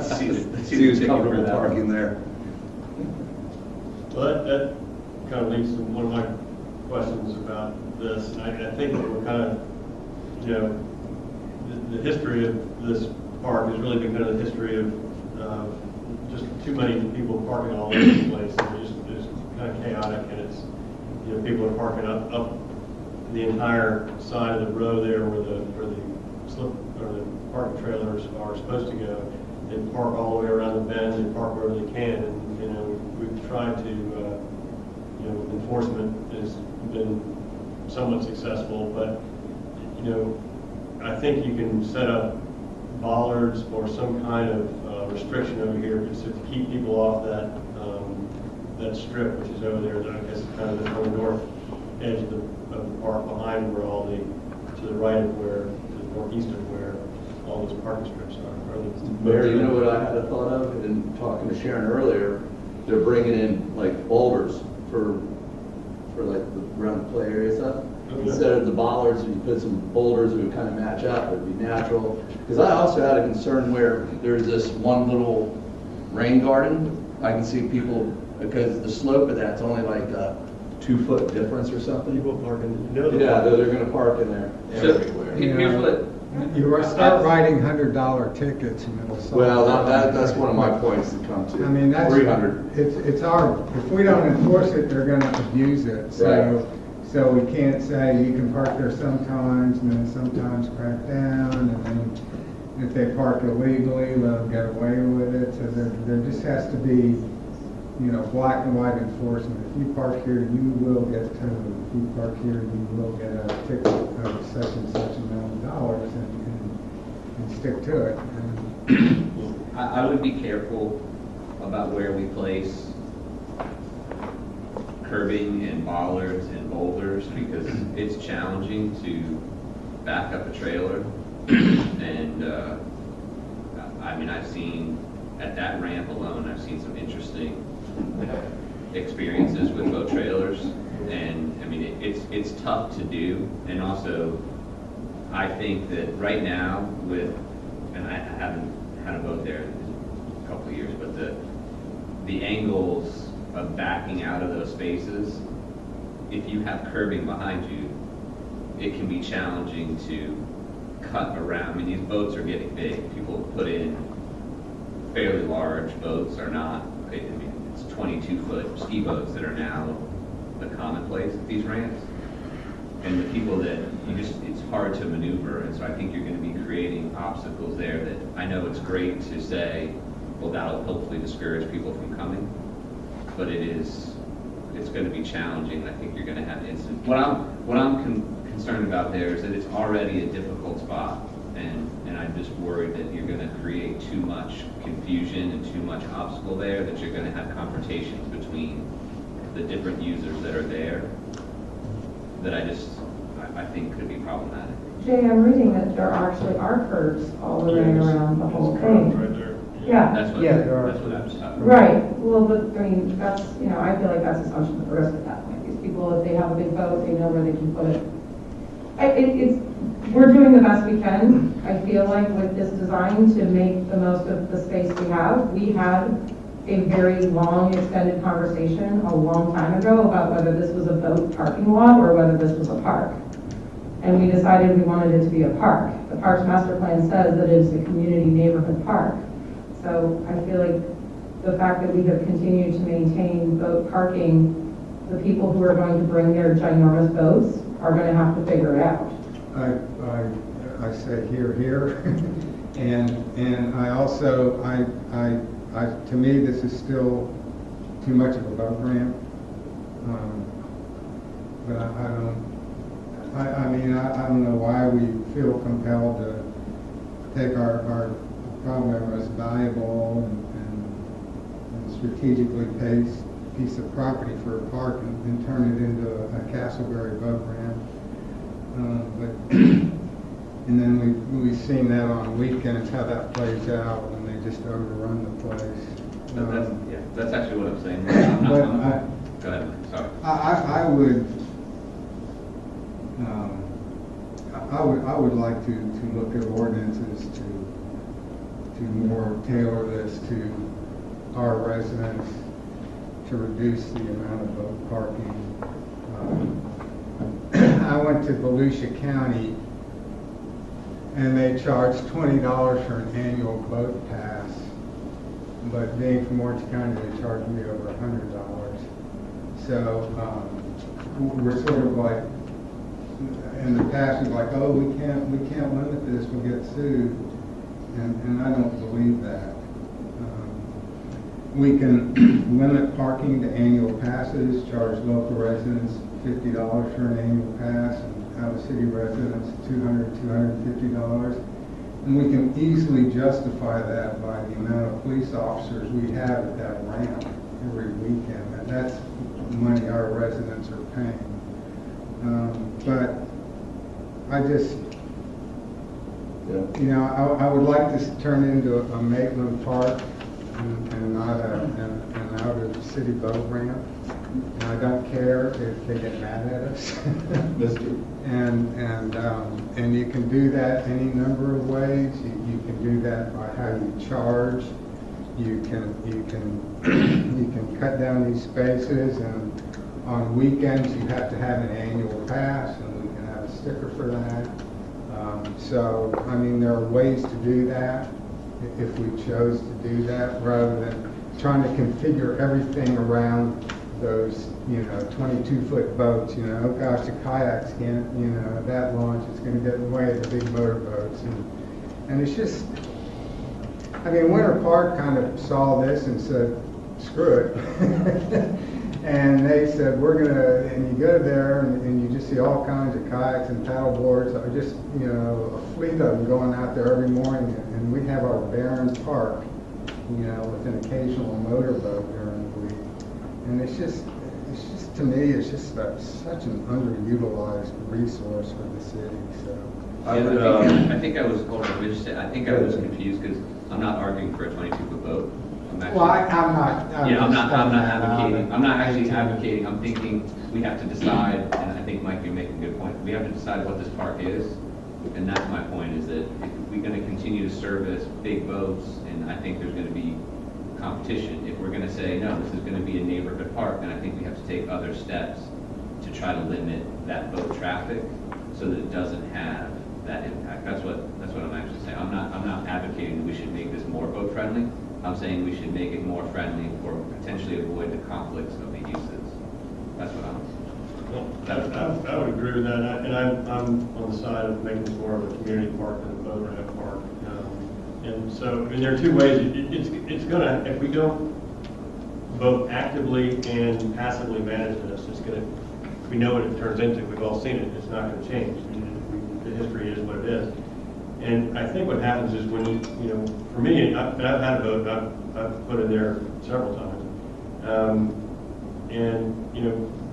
say. See who's comfortable parking there. Well, that kind of leads to one of my questions about this. And I think that we're kind of, you know, the history of this park has really been kind of the history of just too many people parking all over the place. It's kind of chaotic, and it's, you know, people are parking up the entire side of the row there where the slip or the parking trailers are supposed to go. They park all the way around the bend. They park wherever they can, and you know, we've tried to, you know, enforcement has been somewhat successful, but you know, I think you can set up bollards or some kind of restriction over here just to keep people off that that strip, which is over there. I guess kind of on the north edge of the park, behind where all the, to the right of where, to the northeast of where all those parking strips are. But you know what I had a thought of, and talking to Sharon earlier, they're bringing in like boulders for like around the play area stuff. Okay. Instead of the bollards, you put some boulders that would kind of match up, it'd be natural. Because I also had a concern where there's this one little rain garden. I can see people, because the slope of that's only like a 2-foot difference or something. People parking, you know. Yeah, they're gonna park in there everywhere. Here's what, You start writing $100 tickets and it'll solve. Well, that's one of my points to come to. I mean, that's. 300. It's our, if we don't enforce it, they're gonna abuse it. So, Right. so we can't say you can park there sometimes and then sometimes crack down. And then if they park illegally, let them get away with it. So there just has to be, you know, black and white enforcement. If you park here, you will get towed. If you park here, you will get a ticket of such and such amount of dollars and stick to it. And I would be careful about where we place curbing and bollards and boulders, because it's challenging to back up a trailer. And I mean, I've seen at that ramp alone, I've seen some interesting experiences with boat trailers. And I mean, it's tough to do. And also, I think that right now with, and I haven't had a boat there in a couple of years, but the angles of backing out of those spaces, if you have curbing behind you, it can be challenging to cut around. I mean, these boats are getting big. People put in fairly large boats are not, I mean, it's 22-foot ski boats that are now the commonplace at these ramps. And the people that it's hard to maneuver. And so I think you're going to be creating obstacles there that I know it's great to say, well, that'll hopefully discourage people from coming. But it's going to be challenging. I think you're going to have incidents. What I'm concerned about there is that it's already a difficult spot, and I'm just worried that you're going to create too much confusion and too much obstacle there, that you're going to have confrontations between the different users that are there, that I think could be problematic. Jay, I'm reading that there actually are curbs all the way around the whole thing. Right there. Yeah. That's what Yeah, there are. that's what I was talking about. Right, well, but, I mean, that's, you know, I feel like that's assumption of risk at that point. These people, if they have a big boat, they know where they can put it. We're doing the best we can, I feel like, with this design to make the most of the space we have. We had a very long, extended conversation a long time ago about whether this was a boat parking lot or whether this was a park. And we decided we wanted it to be a park. The Parks Master Plan says that it is a community neighborhood park. So I feel like the fact that we have continued to maintain boat parking, the people who are going to bring their ginormous boats are going to have to figure it out. I say here, and I also, to me, this is still too much of a boat ramp. But I don't know why we feel compelled to take our probably our most valuable and strategically placed piece of property for a park and turn it into a Castleberry boat ramp. And then we've seen that on weekends, how that plays out when they just overrun the place. That's actually what I'm saying. Go ahead, Mike. Sorry. I would like to look at ordinances to more tailor this to our residents, to reduce the amount of boat parking. I went to Volusia County and they charged $20 for an annual boat pass, but being from Orange County, they charged me over $100. So we're sort of like, in the past, we're like, oh, we can't limit this, we'll get sued, and I don't believe that. We can limit parking to annual passes, charge local residents $50 for an annual pass, and out-of-city residents $200, $250. And we can easily justify that by the amount of police officers we have at that ramp every weekend. And that's money our residents are paying. But I just, I would like this to turn into a Maitland Park and not an out-of-city boat ramp. And I don't care if they get mad at us. And you can do that any number of ways. You can do that by how you charge. You can cut down these spaces, and on weekends you have to have an annual pass, and we can have a sticker for that. So I mean, there are ways to do that if we chose to do that, rather than trying to configure everything around those, 22-foot boats. Oh gosh, the kayaks can't, that launch is going to get in the way of the big motorboats, and it's just, I mean, Winter Park kind of saw this and said, screw it. And they said, we're going to, and you go there and you just see all kinds of kayaks and paddle boards, or just, a fleet of them going out there every morning. And we have our Barron's Park, with an occasional motorboat during the week. And it's just, to me, it's just such an underutilized resource for the city, so. I think I was confused because I'm not arguing for a 22-foot boat. I'm not advocating. I'm not actually advocating. I'm thinking we have to decide, and I think Mike, you make a good point. We have to decide what this park is, and that's my point. Is that if we're going to continue to service big boats, and I think there's going to be competition. If we're going to say no, this is going to be a neighborhood park, then I think we have to take other steps to try to limit that boat traffic so that it doesn't have that impact. That's what I'm actually saying. I'm not advocating that we should make this more boat friendly. I'm saying we should make it more friendly or potentially avoid the conflicts of the uses. That's what I would agree with that, and I'm on the side of making this more of a community park than a boat ramp park. And so, I mean, there are two ways. It's gonna, if we don't both actively and passively manage this, it's gonna, we know what it turns into. We've all seen it. It's not gonna change. I mean, the history is what it is. And I think what happens is when for me, and I've had a boat, I've put in there several times,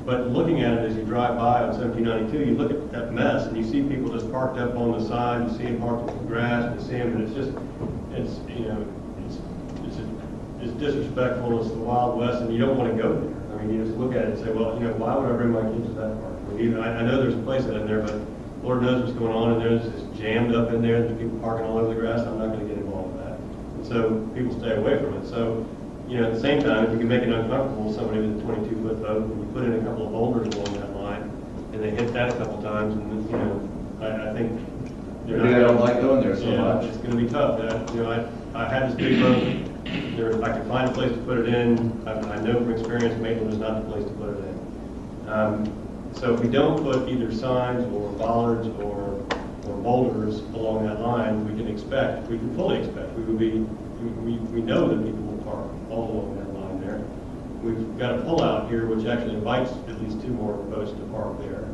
but looking at it as you drive by on 1792, you look at that mess and you see people just parked up on the side, you see them parked on the grass, and you see them, and it's disrespectful, it's the Wild West, and you don't want to go there. I mean, you just look at it and say, well, why would I bring my kids to that park? I know there's a place in there, but Lord knows what's going on in there. It's just jammed up in there. There's people parking all over the grass. I'm not going to get involved with that. And so people stay away from it. So, at the same time, if you can make it uncomfortable with somebody with a 22-foot boat, and you put in a couple of boulders along that line, and they hit that a couple times, and I think I don't like going there so much. It's going to be tough. I had this big boat. If I could find a place to put it in, I know from experience, Maitland is not the place to put it in. So if we don't put either signs or bollards or or boulders along that line, we can fully expect, we know that people will park all along that line there. We've got a pullout here, which actually invites at least 2 more boats to park there.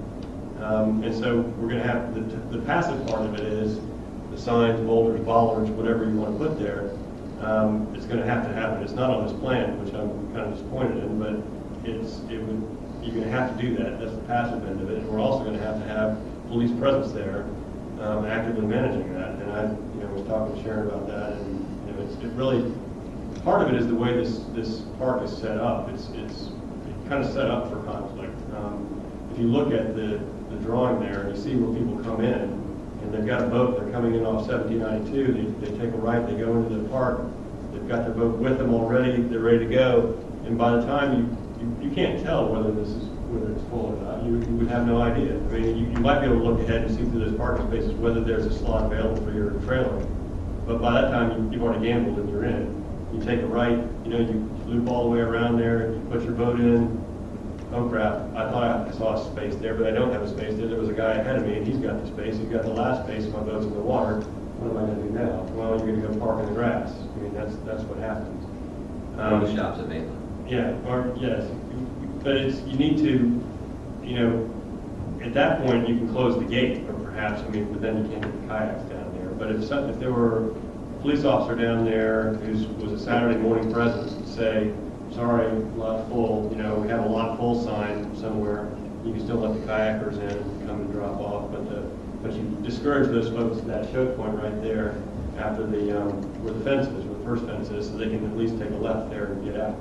And so we're going to have, the passive part of it is the signs, boulders, bollards, whatever you want to put there. It's going to happen. It's not on this plan, which I'm kind of disappointed in, but you're going to have to do that. That's the passive end of it. And we're also going to have police presence there, actively managing that. And I, was talking to Sharon about that, and it really, part of it is the way this park is set up. It's kind of set up for conflict. If you look at the drawing there, and you see where people come in, and they've got a boat, they're coming in off 1792, they take a right, they go into the park, they've got their boat with them already, they're ready to go, and by the time you can't tell whether it's full or not. You would have no idea. I mean, you might be able to look ahead and see through those parking spaces whether there's a slot available for your trailer, but by that time you've already gambled and you're in. You take a right, you loop all the way around there, you put your boat in. Oh crap, I thought I saw a space there, but I don't have a space there. There was a guy ahead of me and he's got the space. He's got the last space, my boat's in the water. What am I gonna do now? Well, you're gonna go park in the grass. I mean, that's what happens. The shops at Maitland. Yeah, yes. But you need to, at that point, you can close the gate, or perhaps, but then you can't get the kayaks down there. But if there were a police officer down there who was a Saturday morning presence and say, sorry, lot full, we have a lot full sign somewhere, you can still let the kayakers in and come and drop off, but you discourage those folks at that choke point right there after where the fence is, where the first fence is, so they can at least take a left there and get out,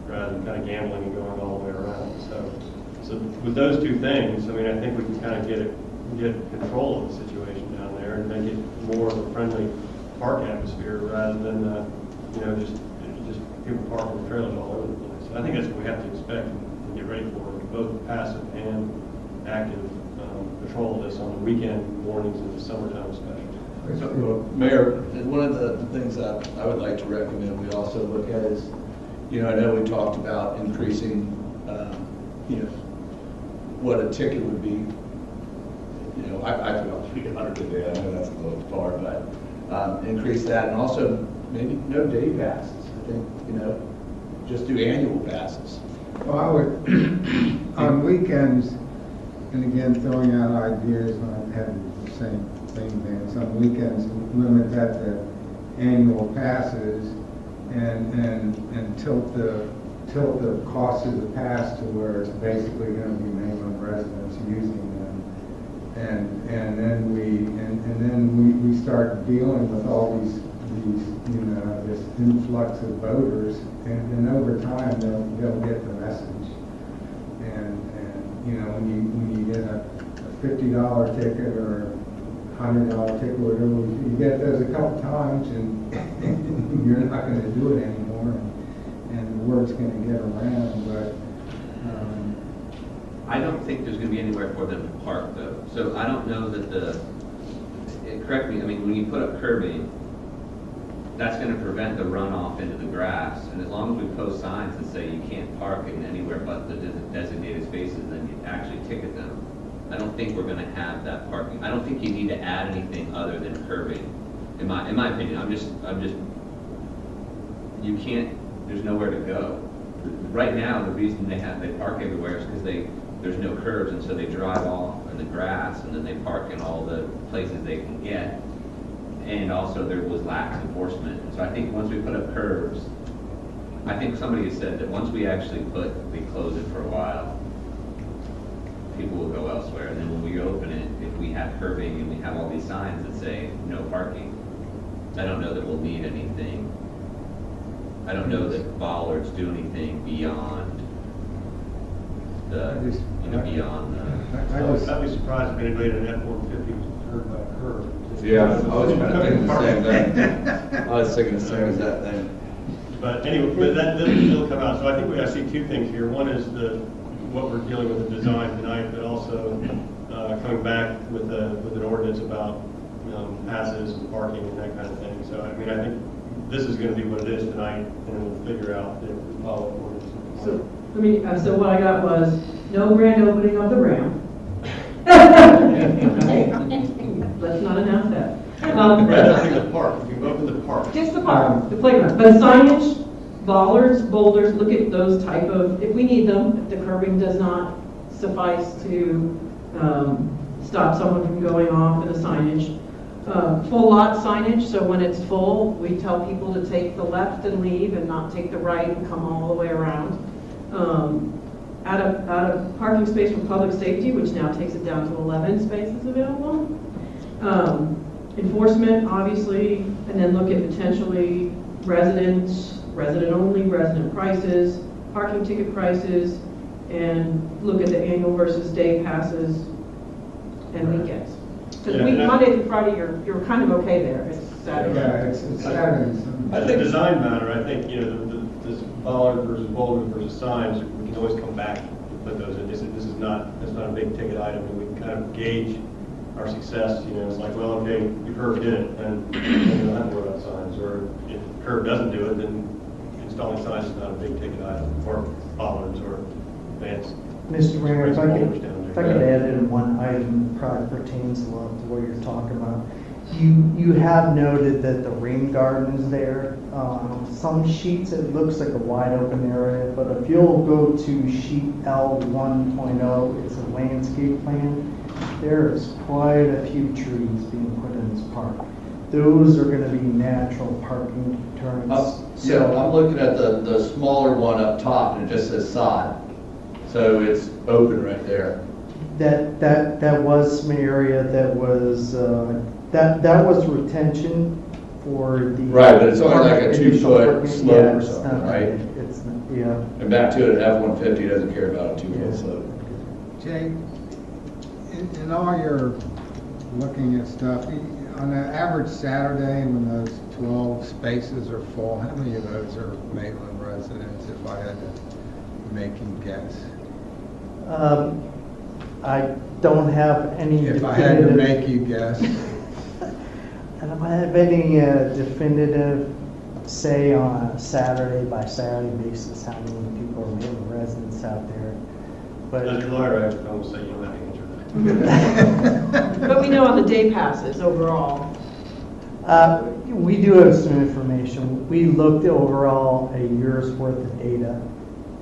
rather than kind of gambling and going all the way around. So with those two things, I think we can kind of get control of the situation down there and make it more of a friendly park atmosphere rather than just people parking the trailers all over the place. I think that's what we have to expect and get ready for, both passive and active patrol of this on the weekend mornings and the summertime especially. So, Mayor, one of the things that I would like to recommend we also look at is, I know we talked about increasing, what a ticket would be. I feel 300 a day. I know that's a little far, but increase that, and also maybe no day passes. I think, just do annual passes. Well, I would, on weekends, and again, throwing out ideas, not having the same thing, Vance, on weekends, limit that to annual passes and tilt the cost of the pass to where it's basically going to be Maitland residents using them. And then we start dealing with all these this influx of voters, and over time they'll get the message. And when you get a $50 ticket or $100 ticket, whatever, you get those a couple times, and you're not going to do it anymore, and the word's going to get around. But I don't think there's going to be anywhere for them to park, though. So I don't know that correct me, when you put up curbing, that's going to prevent the runoff into the grass. And as long as we post signs that say you can't park in anywhere but the designated spaces, then you actually ticket them. I don't think we're going to have that parking. I don't think you need to add anything other than curbing. In my opinion, I'm just, you can't, there's nowhere to go. Right now, the reason they park everywhere is because there's no curbs, and so they drive off in the grass, and then they park in all the places they can get. And also there was lax enforcement. And so I think once we put up curbs, I think somebody has said that once we close it for a while, people will go elsewhere. And then when we open it, if we have curbing and we have all these signs that say no parking, I don't know that we'll need anything. I don't know that bollards do anything beyond I'd be surprised if anybody in an F-150 was hurt by a curb. Yeah, I was trying to think the same thing. I was thinking the same as that thing. But anyway, but that'll come out. So I think I see two things here. One is what we're dealing with the design tonight, but also coming back with an ordinance about passes and parking and that kind of thing. So I think this is going to be what it is tonight, and we'll figure out if we follow ordinance. So what I got was no grand opening of the ramp. let's not announce that. Right, I think the park, you can open the park. Just the park, the playground, but signage, bollards, boulders, look at those type of, if we need them, if the curbing does not suffice to stop someone from going off in the signage. Full lot signage, so when it's full, we tell people to take the left and leave and not take the right and come all the way around. Add a parking space for public safety, which now takes it down to 11 spaces available. Enforcement, obviously, and then look at potentially resident only, resident prices, parking ticket prices, and look at the annual versus day passes and weekends. Because Yeah, Monday through Friday, you're kind of okay there. It's Saturday. Yeah, it's Saturday. I think design matter, I think, this bollard versus boulder versus signs, we can always come back and put those in. This is not a big ticket item, and we can kind of gauge our success, it's like, well, okay, your curb did it, and you don't have to worry about signs, or if curb doesn't do it, then installing signs is not a big ticket item, or bollards, or advanced. Mr. Mayor, if I boulders could, down if there. I could add in one item, probably pertains a lot to what you're talking about. You have noted that the rain garden is there. Some sheets, it looks like a wide open area, but if you'll go to sheet L 1.0, it's a landscape plan. There is quite a few trees being put in this park. Those are going to be natural parking deterrents. Yeah, I'm looking at the smaller one up top, and it just says sod. So it's open right there. That was some area that was, that was retention for the. Right, but it's only like a initial 2-foot parking. slope Yeah, or it's something, not- right? It's, yeah. And back to it, an F-150 doesn't care about a 2-foot Yeah. slope. Jay, in all your looking at stuff, on an average Saturday when those 12 spaces are full, how many of those are Maitland residents, if I had to make you guess? I don't have any If I had to definitive. make you guess. I don't have any definitive say on a Saturday by Saturday basis how many people are Maitland residents out there. But As your lawyer, I almost say you don't have to answer that. But we know on the day passes overall. we do have some information. We looked overall a year's worth of data,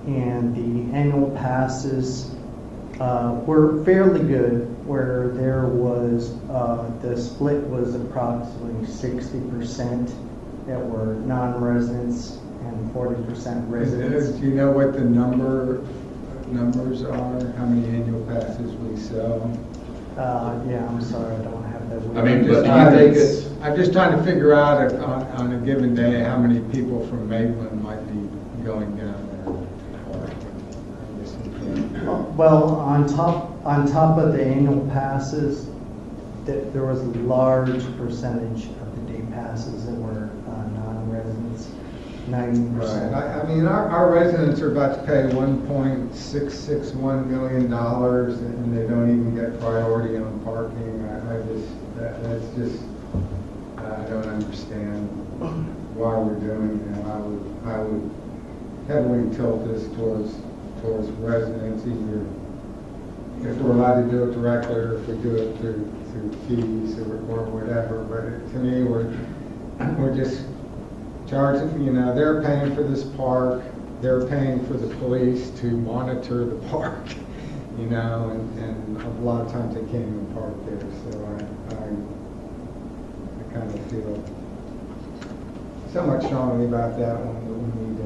and the annual passes were fairly good, where there was, the split was approximately 60% that were non-residents and 40% residents. Do you know what the numbers are? How many annual passes we sell? Yeah, I'm sorry, I don't have that. with I mean, me. but do you think it's, I'm just trying to figure out if, on a given day, how many people from Maitland might be going down there. Well, on top of the annual passes, there was a large percentage of the day passes that were non-residents, 90%. Right, I mean, our residents are about to pay $1.661 million, and they don't even get priority on parking. That's just, I don't understand why we're doing that. I would heavily tilt this towards residents, either if we're allowed to do it directly or if we do it through fees or whatever. But to me, we're just charging, they're paying for this park, they're paying for the police to monitor the park, and a lot of times they can't even park there. So I kind of feel somewhat strongly about that one, but we need to.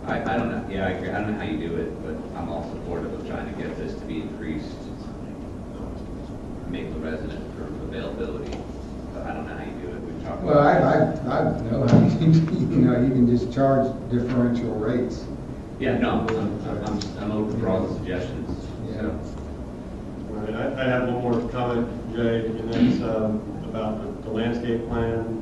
I don't know, yeah, I agree, I don't know how you do it, but I'm all supportive of trying to get this to be increased, make the resident for availability, but I don't know how you do it, we've talked Well, about. I know how you can just charge differential rates. Yeah, no, I'm open for all the suggestions, so. All right, I have one more comment, Jay, and that's about the landscape plan.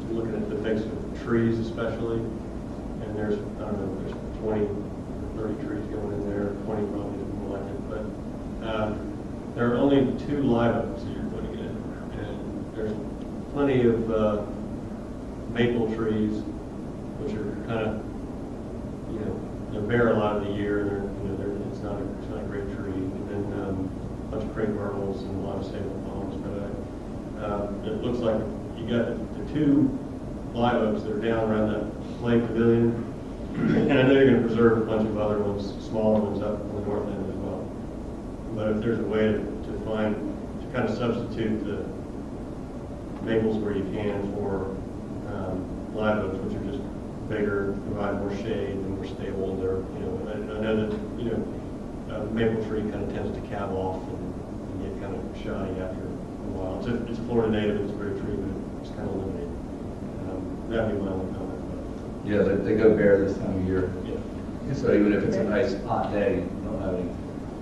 Looking at the things with trees especially, and there's, I don't know, there's 20 or 30 trees going in there, 20 probably didn't like it, but there are only 2 live oaks that you're putting in, and there's plenty of maple trees, which are kind of, they're bare a lot of the year, and it's not a great tree. And then bunch of crepe myrtles and a lot of stable palms, but it looks like you got the two live oaks that are down around that play pavilion, and I know you're going to preserve a bunch of other ones, smaller ones up on the north end as well. But if there's a way to kind of substitute the maples where you can for live oaks, which are just bigger, provide more shade and more stable. They're, I know that, maple tree kind of tends to calve off and get kind of shoddy after a while. It's a Florida native, it's a great tree, but it's kind of limited. That'd be my only comment. Yeah, they go bare this time of year. Yeah. So even if it's a nice hot day, you don't have any.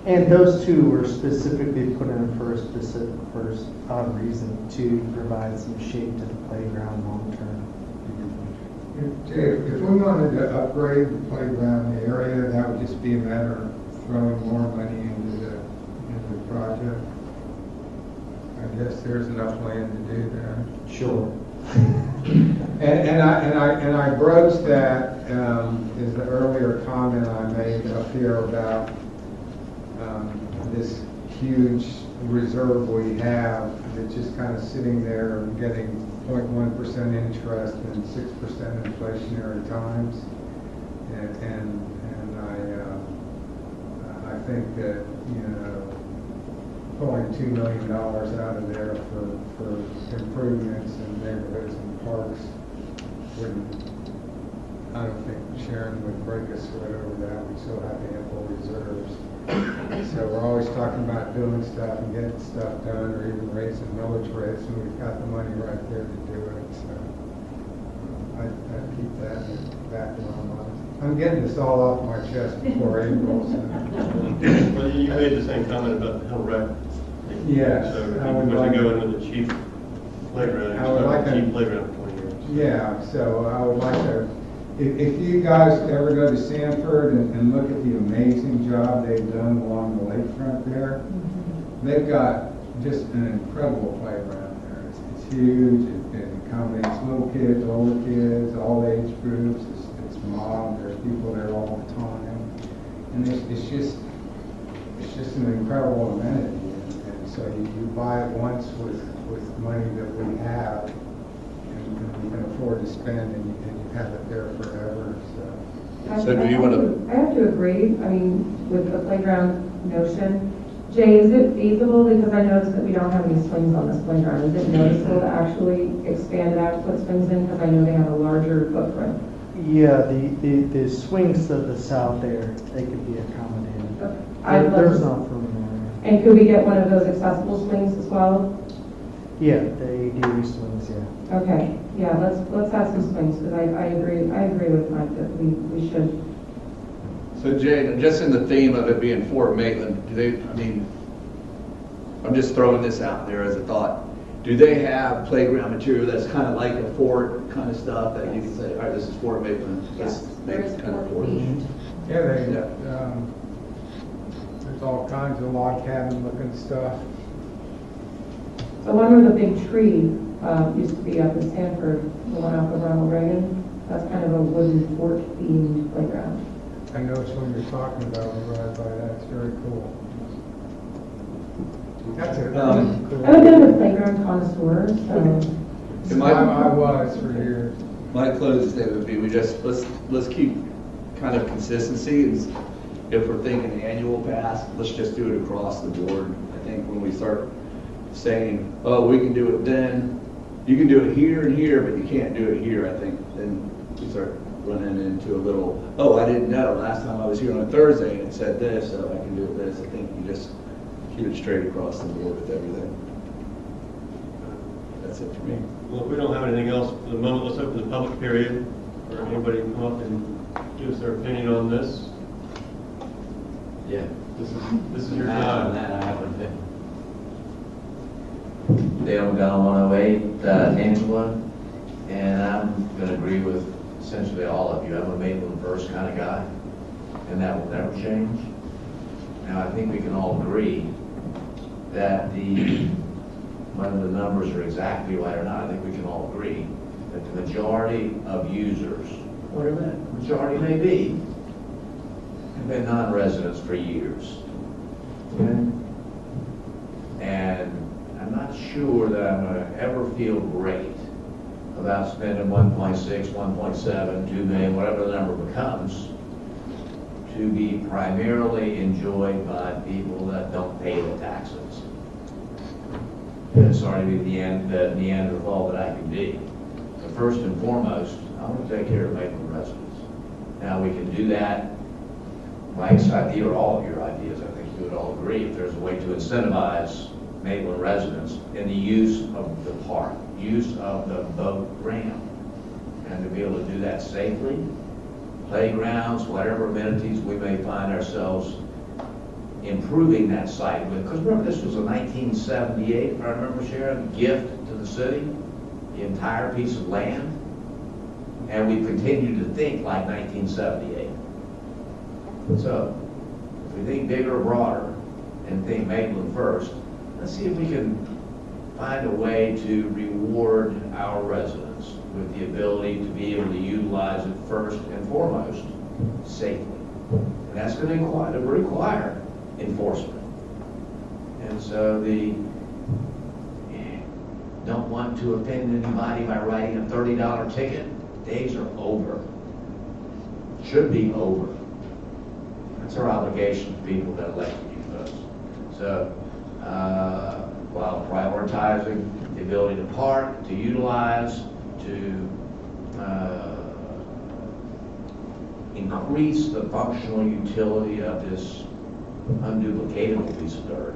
And those two were specifically put in for a specific reason, to provide some shade to the playground long term. If we wanted to upgrade the playground area, that would just be a matter of throwing more money into the project. I guess there's enough land to do that. Sure. And I broached that is the earlier comment I made up here about this huge reserve we have that's just kind of sitting there getting 0.1% interest in 6% inflationary times, and I think that pulling $2 million out of there for improvements in neighborhoods and parks wouldn't. I don't think Sharon would break a sweat over that. We still have ample reserves. So we're always talking about doing stuff and getting stuff done, or even raising millage rates, and we've got the money right there to do it. So I keep that in the back of my mind. I'm getting this all off my chest before April. So. Well, you made the same comment about the Hill Rec. Yes, So I would if you like go in with a cheap playground, I would like cheap to- playground for 20 years. Yeah, so I would like to, if you guys ever go to Sanford and look at the amazing job they've done along the lakefront there, they've got just an incredible playground there. It's huge, it accommodates little kids, older kids, all age groups, it's modern, there's people there all the time. And it's just an incredible amenity. And so you buy it once with money that we have, and we can afford to spend, and you have it there forever, so. So do you want to? I have to agree, I mean, with the playground notion. Jay, is it feasible, because I noticed that we don't have any swings on this playground, is it noticeable to actually expand it out, to put swings in, because I know they have a larger footprint? Yeah, the swings to the south there, they could be accommodated. There's not room there. And could we get one of those accessible swings as well? Yeah, the ADU swings, yeah. Okay, yeah, let's have some swings, because I agree with Mike that we should. So Jay, just in the theme of it being Fort Maitland, I'm just throwing this out there as a thought. Do they have playground material that's kind of like a fort kind of stuff that you can say, all right, this is Fort Maitland. Yes, there is kind of Fort themed. Yeah, there's all kinds of log cabin looking stuff. The one where the big tree used to be up in Sanford, the one off of Ronald Reagan, that's kind of a wooden fort themed playground. I know it's what you're talking about, we ride by that, it's very cool. That's it. I'm a bit of a playground connoisseur, so. I was for years. My closing statement would be, let's keep kind of consistency, and if we're thinking annual pass, let's just do it across the board. I think when we start saying, oh, we can do it then, you can do it here and here, but you can't do it here, I think then we start running into a little, oh, I didn't know, last time I was here on a Thursday and it said this, so I can do it this. I think you just keep it straight across the board with everything. That's it for me. Well, if we don't have anything else for the moment, let's open the public period for anybody to come up and give us their opinion on this. Yeah. This is your On time. that, I have an opinion. Dale McGowan, 108, Angela, and I'm going to agree with essentially all of you. I'm a Maitland first kind of guy, and that will never change. Now, I think we can all agree that whether the numbers are exactly right or not, I think we can all agree that the majority of users, whatever that majority may be, have been non-residents for years. Okay? sure that I'm gonna ever feel great about spending 1.6, 1.7, 2 million, whatever the number becomes, to be primarily enjoyed by people that don't pay the taxes. And sorry to be the Neanderthal that I can be. But first and foremost, I want to take care of Maitland residents. Now, we can do that, Mike's idea, or all of your ideas, I think you would all agree, if there's a way to incentivize Maitland residents in the use of the park, use of the boat ramp, and to be able to do that safely, playgrounds, whatever amenities we may find ourselves improving that site with. Because remember, this was a 1978, if I remember, Sharon, gift to the city, the entire piece of land. And we continue to think like 1978. So, if we think bigger, broader, and think Maitland first, let's see if we can find a way to reward our residents with the ability to be able to utilize it first and foremost safely. And that's going to require enforcement. And so don't want to offend anybody by writing a $30 ticket. Days are over. Should be over. That's our obligation to people that elected you folks. So, while prioritizing the ability to park, to utilize, to increase the functional utility of this unduplicatable piece of dirt.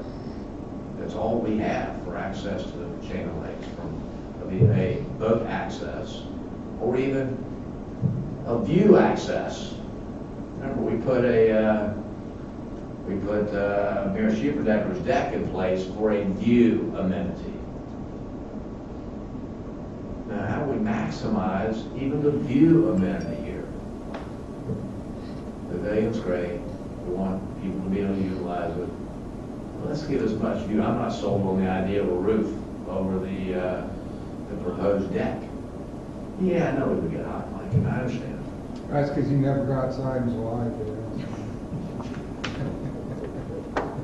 That's all we have for access to the chain of lakes, from a boat access, or even a view access. Remember, we put Mayor Schuperdecker's deck in place for a view amenity. Now, how do we maximize even the view amenity here? The pavilion's great. We want people to be able to utilize it. Well, let's give as much view. I'm not sold on the idea of a roof over the proposed deck. Yeah, I know it would get hot, Mike, and I understand. That's because you never go outside in July,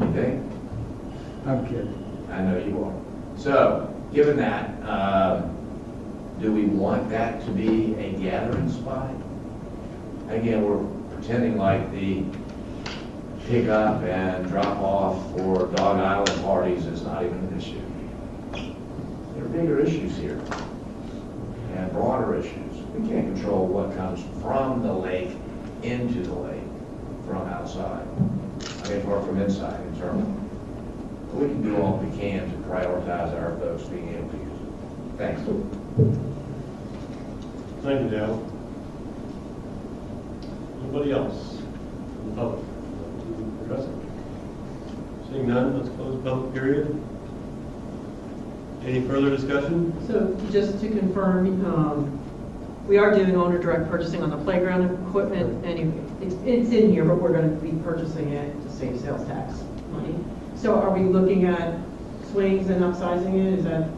You think? I'm kidding. I know you are. So, given that, do we want that to be a gathering spot? Again, we're pretending like the pick up and drop off for Dog Island parties is not even an issue. There are bigger issues here and broader issues. We can't control what comes from the lake into the lake from outside. Or from inside, internally. But we can do all we can to prioritize our folks being able to use it. Thanks. Thank you, Dale. Anybody else from the public to address it? Seeing none, let's close the public period. Any further discussion? So just to confirm, we are doing owner direct purchasing on the playground equipment, and it's in here, but we're going to be purchasing it to save sales tax money. So are we looking at swings and upsizing it? Is that?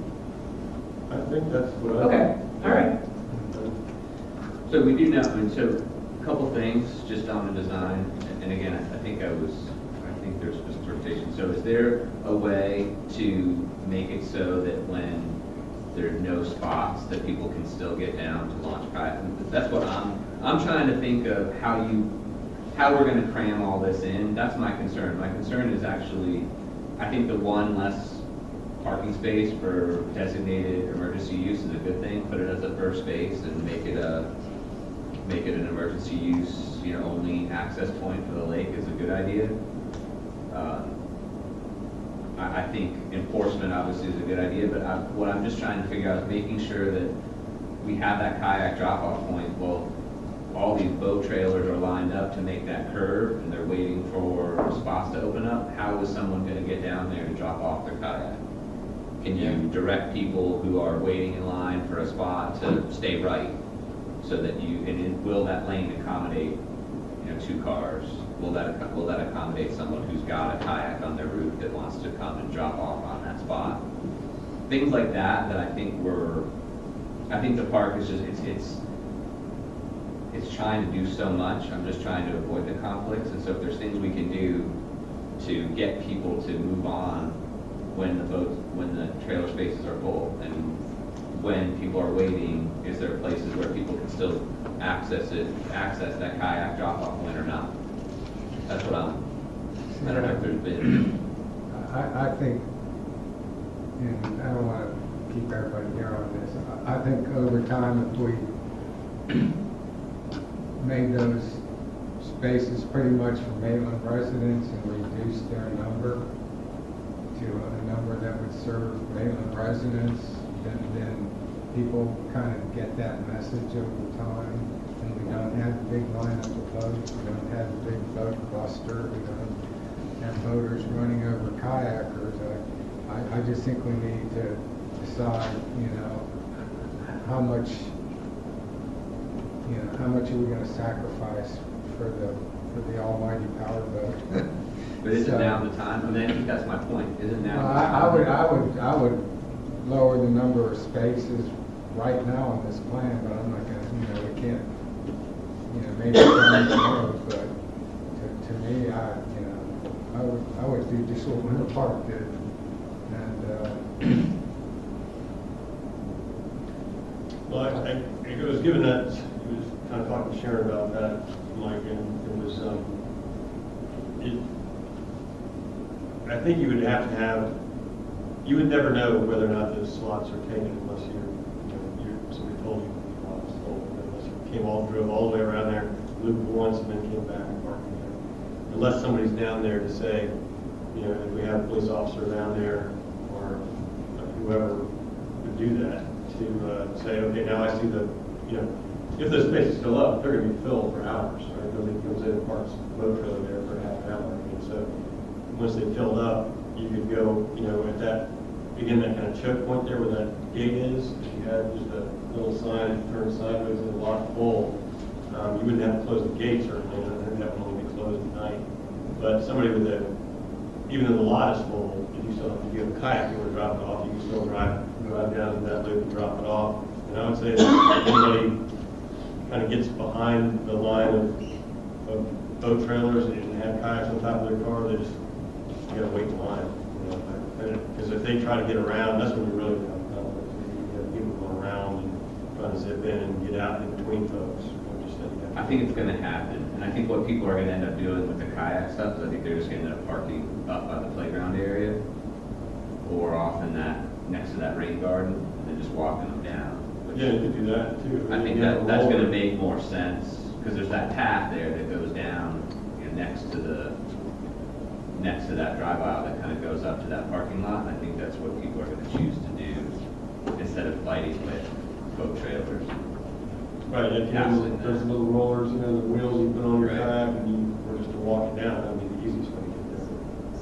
I think that's what I... Okay, all right. So we do know, so a couple things just on the design, and again, I think there's interpretation. So is there a way to make it so that when there are no spots that people can still get down to launch kayak? That's what I'm trying to think of how we're going to cram all this in. That's my concern. My concern is actually, I think the one less parking space for designated emergency use is a good thing. Put it as a first space and make it an emergency use, only access point for the lake is a good idea. I think enforcement obviously is a good idea, but what I'm just trying to figure out is making sure that we have that kayak drop-off point. Well, all these boat trailers are lined up to make that curve, and they're waiting for spots to open up. How is someone going to get down there to drop off their kayak? Can you direct people who are waiting in line for a spot to stay right, so that will that lane accommodate, 2 cars? Will that accommodate someone who's got a kayak on their roof that wants to come and drop off on that spot? Things like that I think the park is just, it's trying to do so much. I'm just trying to avoid the conflicts. And so if there's things we can do to get people to move on when the trailer spaces are full? And when people are waiting, is there places where people can still access that kayak drop-off point or not? That's what I don't know if there's been. I think, and I don't want to keep everybody here on this, I think over time, if we made those spaces pretty much for Maitland residents and reduced their number to a number that would serve Maitland residents, then people kind of get that message over time. And we don't have a big lineup of boats, we don't have a big boat cluster, we don't have voters running over kayakers. I just think we need to decide, how much are we going to sacrifice for the almighty power boat? But isn't now the time? I mean, I think that's my point. Isn't now the time? I would lower the number of spaces right now on this plan, but I'm not going to, we can't, maybe down the road, but to me, I would do just what Winter Park did. And, Well, I was given that, he was kind of talking to Sharon about that, Mike, and it was, I think you would have to have, you would never know whether or not those slots are taken unless somebody told you the lot was full, unless you drove all the way around there, looped once, and then came back and parked again. Unless somebody's down there to say, if we have a police officer down there, or whoever would do that, to say, okay, now I see if those spaces fill up, they're going to be filled for hours, right? Nobody comes in and parks a boat trailer there for half an hour. And so once they filled up, you could go, at that, again, that kind of choke point there where that gate is. If you had just a little sign that turned sideways and locked full, you wouldn't have to close the gate certainly, and that would only be closed at night. But somebody with even though the lot is full, if you have a kayak, you want to drop it off, you can still drive down to that loop and drop it off. And I would say that if anybody kind of gets behind the line of boat trailers and have kayaks on top of their car, they just, you gotta wait in line. Because if they try to get around, that's when you really have problems. You have people going around and trying to zip in and get out in between folks. I think it's going to happen. And I think what people are going to end up doing with the kayak stuff is I think they're just going to end up parking up by the playground area or off in that, next to that rain garden, and then just walking them down. Yeah, you could do that too. I think that's going to make more sense because there's that path there that goes down next to that drive aisle that kind of goes up to that parking lot. And I think that's what people are going to choose to do instead of fighting with boat trailers. Right, if you have those little rollers, the wheels you put on your kayak, and you were just to walk it down, that would be the easiest way to get there.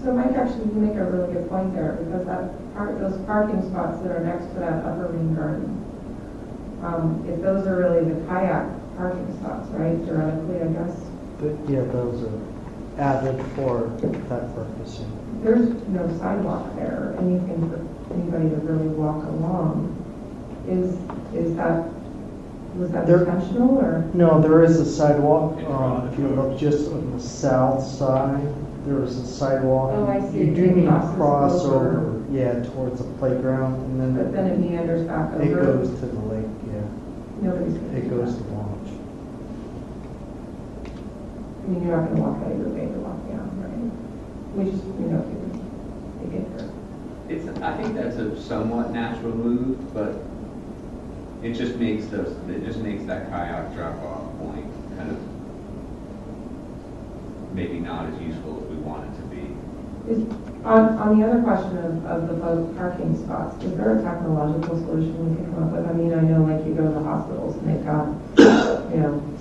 So Mike, actually, you make a really good point there, because those parking spots that are next to that upper main garden, if those are really the kayak parking spots, right, theoretically, I guess? Yeah, those are added for that purpose. There's no sidewalk there, or anything for anybody to really walk along. Was that intentional, or? No, there is a sidewalk. If you look just on the south side, there is a sidewalk. Oh, I see. You do need to cross over. over, towards the playground, and But then it meanders back over. it goes to the lake, Nobody's gonna It do goes that. to launch. I mean, you're not gonna walk out of your way to walk down, right? We just, if they get there. I think that's a somewhat natural move, but it just makes that kayak drop-off point kind of maybe not as useful as we want it to be. On the other question of the boat parking spots, is there a technological solution we can come up with? I mean, I know like you go to the hospitals and they've got,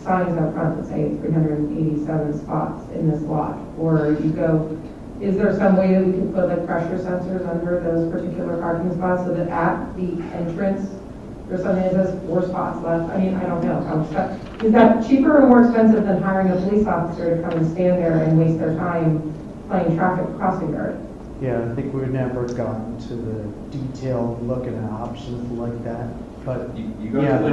signs out front that say 387 spots in this lot. Or you go, is there some way that we can put like pressure sensors under those particular parking spots so that at the entrance, there's something that says 4 spots left? I mean, I don't know. Is that cheaper or more expensive than hiring a police officer to come and stand there and waste their time playing traffic crossing guard? Yeah, I think we've never gotten to the detailed looking at options like that. But You go yeah, to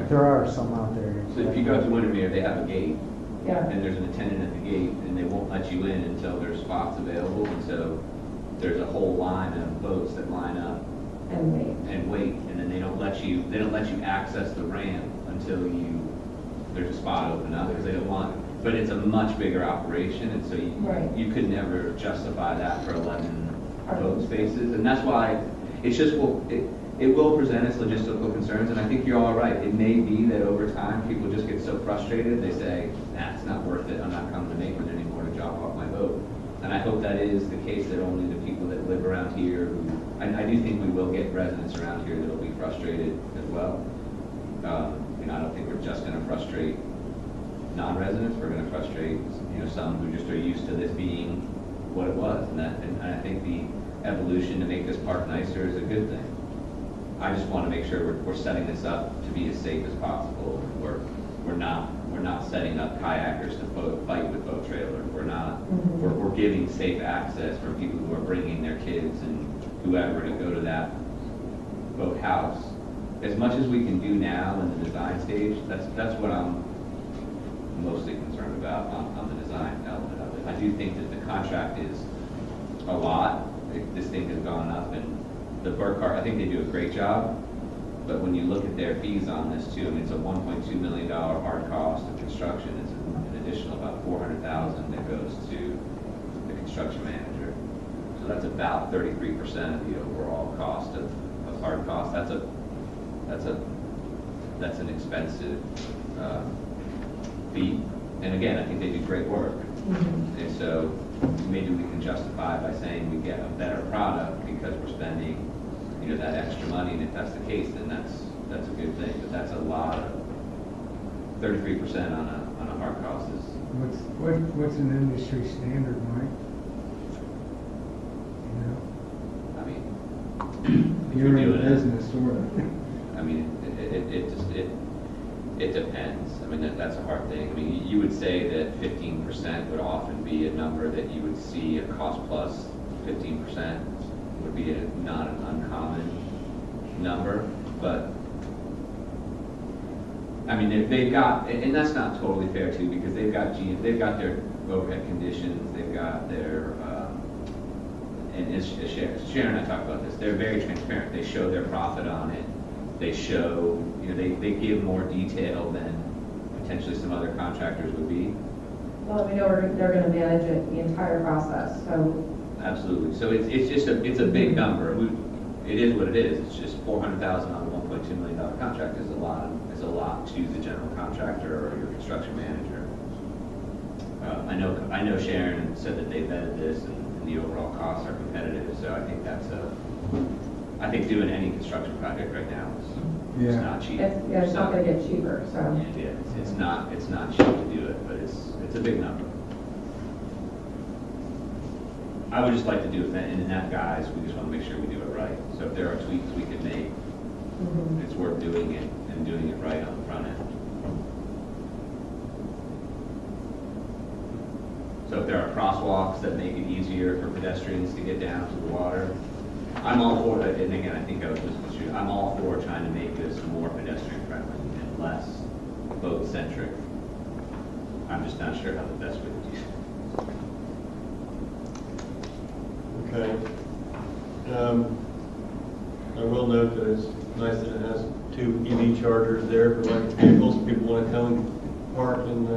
there are some out there. So if you go to Windermere, they have a gate, Yeah. and there's an attendant at the gate, and they won't let you in until there's spots available. And so there's a whole line of boats that line up And wait. and wait, and then they don't let you access the ramp until there's a spot open up, because they don't want, but it's a much bigger operation, and so Right. you could never justify that for 11 boat spaces, and that's why it's just, it will present its logistical concerns, and I think you're all right. It may be that over time, people just get so frustrated, they say, nah, it's not worth it, I'm not coming to Maitland anymore to drop off my boat. And I hope that is the case, that only the people that live around here, I do think we will get residents around here that'll be frustrated as well. I don't think we're just gonna frustrate non-residents, we're gonna frustrate, some who just are used to this being what it was. And I think the evolution to make this park nicer is a good thing. I just want to make sure we're setting this up to be as safe as possible. We're not setting up kayakers to fight with boat trailers. We're giving safe access for people who are bringing their kids and whoever to go to that boat house. As much as we can do now in the design stage, that's what I'm mostly concerned about on the design element of it. I do think that the contract is a lot. This thing has gone up, and the Burkhart, I think they do a great job, but when you look at their fees on this too, I mean, it's a $1.2 million hard cost of construction. It's an additional about $400,000 that goes to the construction manager. So that's about 33% of the overall cost of hard cost. That's an expensive fee. And again, I think they do great work. And so maybe we can justify by saying we get a better product because we're spending, that extra money. And if that's the case, then that's a good thing. But that's a lot of 33% on a hard cost is. What's an industry standard, Mike? I mean, You're in doing it. business, sort of. I mean, it depends. I mean, that's a hard thing. I mean, you would say that 15% would often be a number that you would see a cost plus 15% would be not an uncommon number, but I mean, if they've got, and that's not totally fair too, because they've got their overhead conditions, they've got their, and as Sharon and I talked about this, they're very transparent. They show their profit on it. They show, they give more detail than potentially some other contractors would be. Well, we know they're going to manage it, the entire process, so. Absolutely. So it's a big number. It is what it is. It's just $400,000 on a $1.2 million contract is a lot to the general contractor or your construction manager. I know Sharon said that they vetted this and the overall costs are competitive. So I think doing any construction project right now is not cheap. It's not going to get cheaper, so. Yeah, it's not cheap to do it, but it's a big number. I would just like to do it, and in that, guys, we just want to make sure we do it right. So if there are tweaks we can make, it's worth doing it and doing it right on the front end. So if there are crosswalks that make it easier for pedestrians to get down to the water, I'm all for it. And again, I think I was misconstrued. I'm all for trying to make this more pedestrian friendly and less boat centric. I'm just not sure how the best way to do it. Okay. I will note that it's nice that it has 2 EV chargers there for electric vehicles. People want to come park and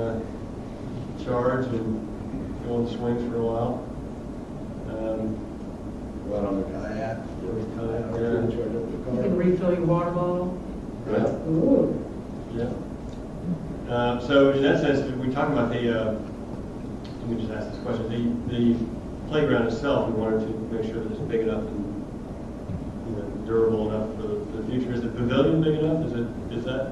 charge and go on the swings for a while. Run on the kayak. Yeah. You can refill your water bottle. Yeah. Ooh. Yeah. So in that sense, we talked about the, let me just ask this question, the playground itself, we wanted to make sure that it's big enough and durable enough for the future. Is the pavilion big enough? Is that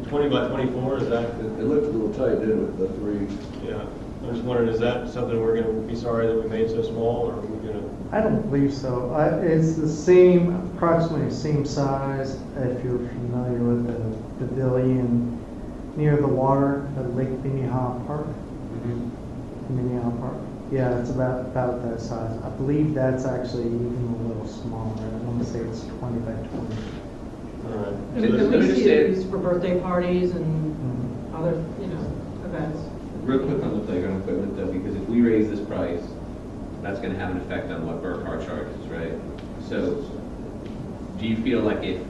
20 by 24? Is that? It looked a little tight, didn't it, the 3? Yeah. I'm just wondering, is that something we're going to be sorry that we made so small, or are we going to? I don't believe so. It's approximately the same size, if you're familiar with the pavilion near the water at Lake Minnehaha Park. Minnehaha Park. Yeah, it's about that size. I believe that's actually even a little smaller. I want to say it's 20 by 20. All right. And Let me we just see say- it used for birthday parties and other, events. Real quick on the playground equipment though, because if we raise this price, that's gonna have an effect on what Burkhardt charges, right? So, do you feel like if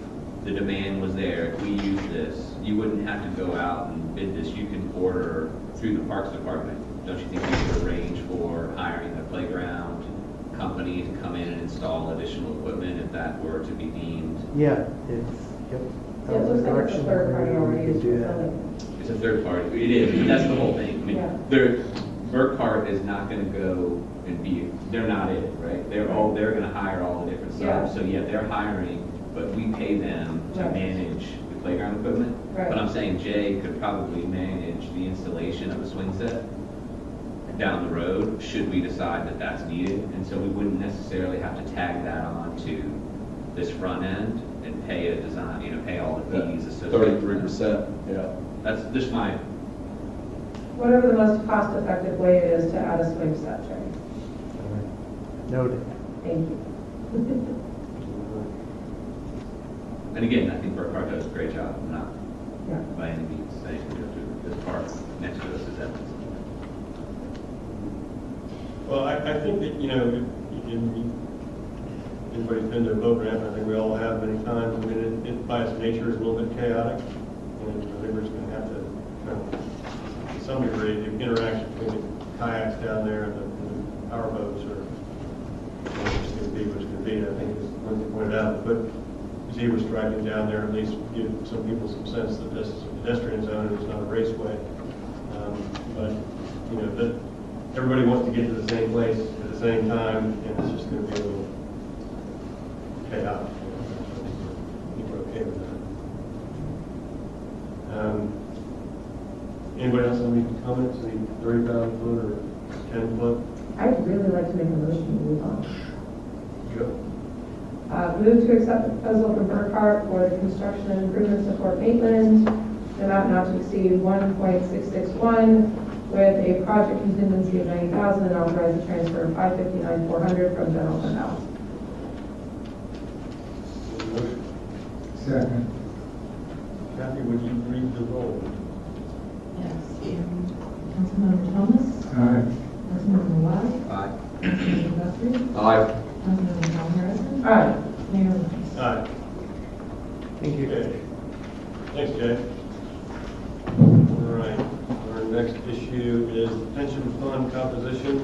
the demand was there, if we use this, you wouldn't have to go out and bid this, you can order through the Parks Department? Don't you think you could arrange for hiring a playground company to come in and install additional equipment if that were to be deemed? Yeah, yep. Yeah, it looks like it's a third party already. We could do that. It's a third party, it is, but that's the whole thing. I mean, Yeah. Burkhardt is not gonna go and be, they're not it, right? They're gonna hire all the different Yeah. subs, so yeah, they're hiring, but we pay them to Right. manage the playground equipment. Right. But I'm saying Jay could probably manage the installation of a swing set down the road, should we decide that that's needed, and so we wouldn't necessarily have to tag that on to this front end and pay a design, pay all the fees associated. 33%, yeah. That's just my, Whatever the most cost-effective way it is to add a swing set, Jerry. Noted. Thank you. and again, I think Burkhardt does a great job. I'm not Yeah. by any means saying this park next to us is evidence. Well, I think that, anybody's been to a boat ramp, I think we all have many times. I mean, it by its nature is a little bit chaotic, and I think we're just going to have to, to some degree, the interaction between the kayaks down there and the power boats are just going to be what's going to be. I think, as Lindsay pointed out, but zebra striping down there at least give some people some sense that this is a pedestrian zone and it's not a raceway. But that everybody wants to get to the same place at the same time, and it's just going to be a little chaotic. I think we're okay with that. Anybody else have any comments? Any 30,000 foot or 10 foot? I'd really like to make a motion to move on. Go. Move to accept the proposal from Burkhardt for the construction and improvements of Fort Maitland, the amount not to exceed 1.661, with a project contingency of 90,000 and authorize a transfer of 559,400 from general fund balance. Motion. Second. Kathy, would you read the roll? Yes. Councilmember Thomas? Aye. Councilmember Wise? Aye. Councilmember Guthrie? Aye. Councilmember John Harrison? Aye. Mayor Lewis? Aye. Thank you. Okay. Thanks, Jay. All right. Our next issue is the pension fund composition.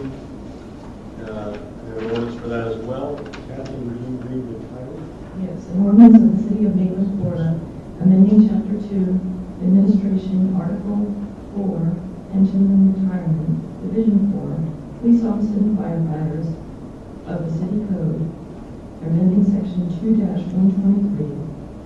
We have an ordinance for that as well. Kathy, would you read the title? Yes, an ordinance of the City of Maitland, Florida, amending Chapter 2, Administration, Article 4, Pension and Retirement, Division 4, Police Officers and Firefighters of the City Code, amending Section 2-123,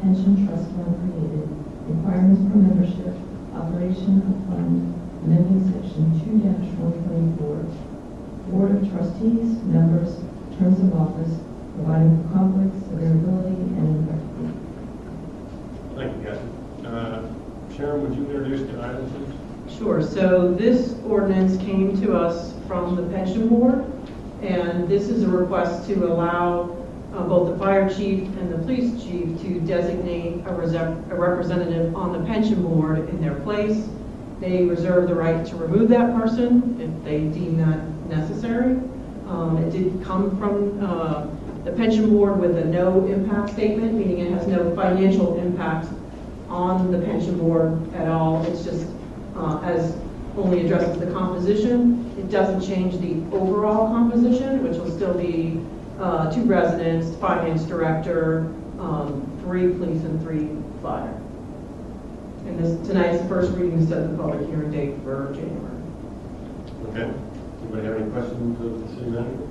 Pension Trust Fund created, requirements for membership, operation of fund, amending Section 2-124, Board of Trustees, members, terms of office, providing for conflicts, severability, and effectivity. Thank you, Kathy. Sharon, would you introduce the item, please? Sure, so this ordinance came to us from the pension board, and this is a request to allow both the fire chief and the police chief to designate a representative on the pension board in their place. They reserve the right to remove that person if they deem that necessary. It did come from the pension board with a no impact statement, meaning it has no financial impact on the pension board at all. It's just as only addresses the composition. It doesn't change the overall composition, which will still be 2 residents, finance director, 3 police and 3 fire. And tonight's first reading set the public hearing date for January. Okay. Anybody have any questions of the city manager?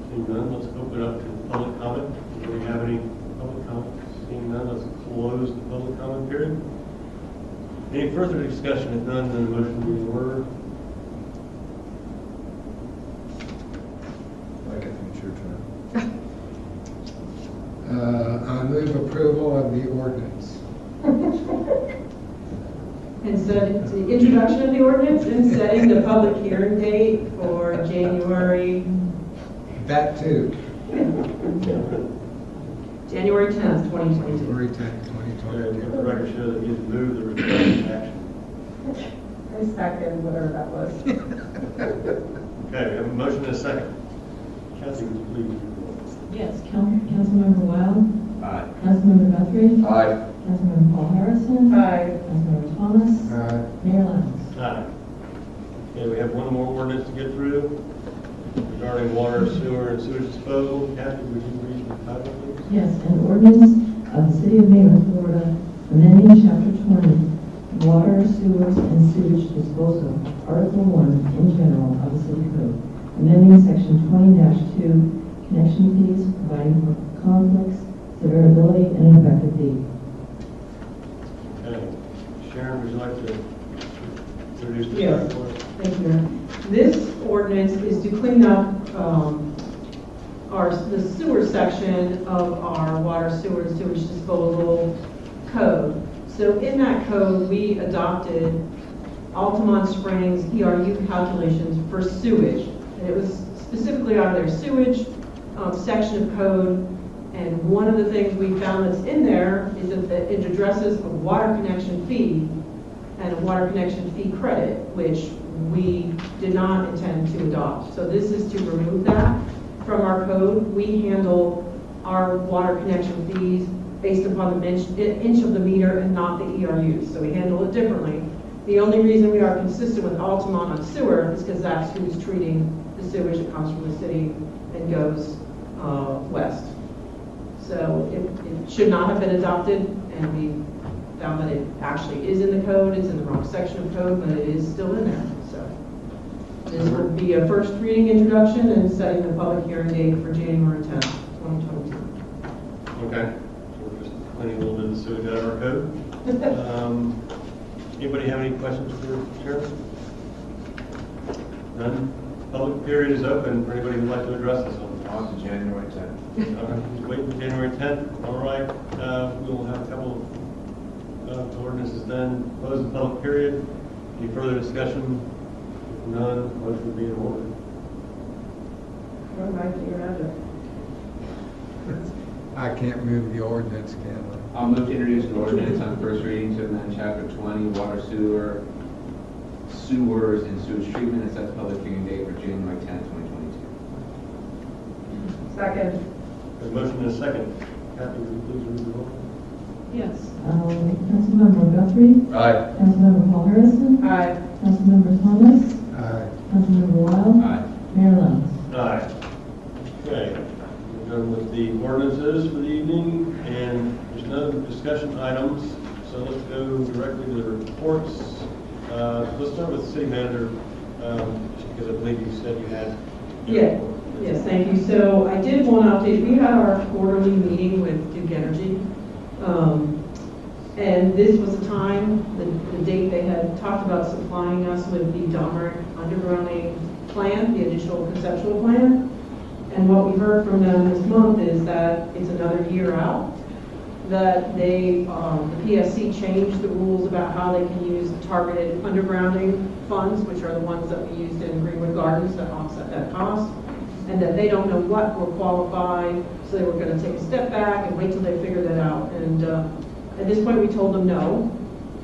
Seeing none, let's open up to public comment. Do we have any public comment? Seeing none, let's close the public comment period. Any further discussion? If none, then the motion will be in order. I think it's your turn. I move approval of the ordinance. And so the introduction of the ordinance and setting the public hearing date for January That too. January 10th, 2022. January 10th, Let 2022. the record show that you've moved the request action. I second whatever that was. Okay, we have a motion and a second. Kathy, would you please read the roll? Yes, Councilmember Wild, Aye. Councilmember Guthrie, Aye. Councilmember Paul Harrison. Aye. Councilmember Thomas. Aye. Mayor Lennox. Aye. Okay, we have one more ordinance to get through regarding water, sewer, and sewage disposal. Kathy, would you read the title, please? Yes, an ordinance of the City of Maitland, Florida, amending Chapter 20, Water, Sewers, and Sewage Disposal, Article 1 in general of the City Code, amending Section 20-2, connection fees, providing for conflicts, severability, and an effective date. Okay. Sharon, would you like to introduce the Yes. title for us? Thank you, Mayor. This ordinance is to clean up the sewer section of our water, sewer, and sewage disposal code. So in that code, we adopted Altamont Springs ERU calculations for sewage. And it was specifically out of their sewage section of code. And one of the things we found that's in there is that it addresses a water connection fee and a water connection fee credit, which we did not intend to adopt. So this is to remove that from our code. We handle our water connection fees based upon the inch of the meter and not the ERUs. So we handle it differently. The only reason we are consistent with Altamont on sewer is because that's who's treating the sewage that comes from the city and goes west. So it should not have been adopted, and we found that it actually is in the code. It's in the wrong section of code, but it is still in there. So this will be a first reading introduction and setting the public hearing date for January 10th, 2022. Okay. So we're just cleaning a little bit of the sewage out of our code. Anybody have any questions for Sharon? None? Public period is open for anybody who'd like to address this one. On to January 10th. All right, just waiting for January 10th. All right, we'll have a couple of ordinances then. Close the public period. Any further discussion? If none, motion would be in order. I can't move the ordinance, can I'll move to introduce an ordinance on first reading to amend Chapter 20, Water, Sewers, and Sewage Treatment, and set the public hearing date for January 10th, 2022. Second. There's a motion and a second. Kathy, would you please read the roll? Yes. Councilmember Guthrie, Aye. Councilmember Paul Harrison, Aye. Councilmember Thomas, I? Aye. Councilmember Wild, Aye. Mayor Lennox. Aye. Okay, we're done with the ordinances for the evening, and there's no discussion items, so let's go directly to the reports. Let's start with the city manager, just because I believe you said you had. Yeah. Yes, thank you. So I did want to update, we had our quarterly meeting with Duke Energy. And this was the time, the date they had talked about supplying us with the Domerick undergrounding plan, the initial conceptual plan. And what we heard from them this month is that it's another year out, that they, the PSC changed the rules about how they can use targeted undergrounding funds, which are the ones that we used in Greenwood Gardens to offset that cost, and that they don't know what will qualify, so they were going to take a step back and wait till they figure that out. And at this point, we told them, no,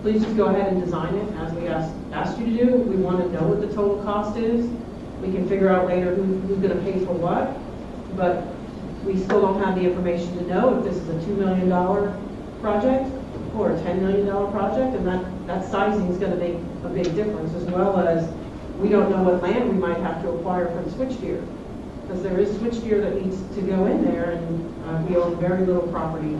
please just go ahead and design it as we asked you to do. We want to know what the total cost is. We can figure out later who's going to pay for what, but we still don't have the information to know if this is a $2 million project or a $10 million project, and that sizing is going to make a big difference, as well as we don't know what land we might have to acquire for the switchgear, because there is switchgear that needs to go in there, and we own very little property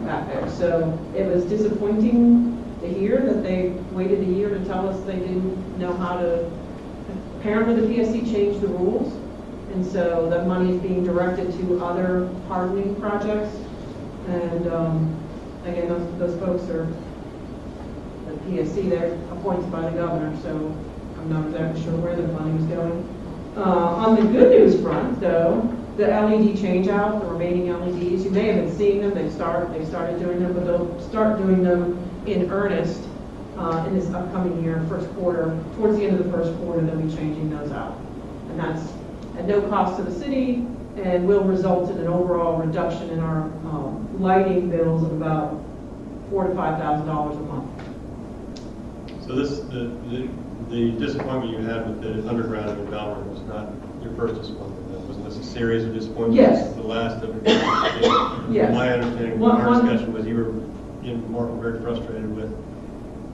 back there. So it was disappointing to hear that they waited a year to tell us they didn't know how to. Apparently the PSC changed the rules, and so the money is being directed to other hardening projects. And again, those folks are the PSC, they're appointed by the governor, so I'm not exactly sure where the money was going. On the good news front, though, the LED change out, the remaining LEDs, you may have been seeing them, they started doing them, but they'll start doing them in earnest in this upcoming year, first quarter, towards the end of the first quarter, they'll be changing those out. And that's at no cost to the city, and will result in an overall reduction in our lighting bills of about $4,000 to $5,000 a month. So this, the the disappointment you had with the undergrounding in Belmar was not your first disappointment. That wasn't this a series of disappointments? Yes. The last undergrounding. Yes. My understanding from our discussion was you were, Mark, were very frustrated with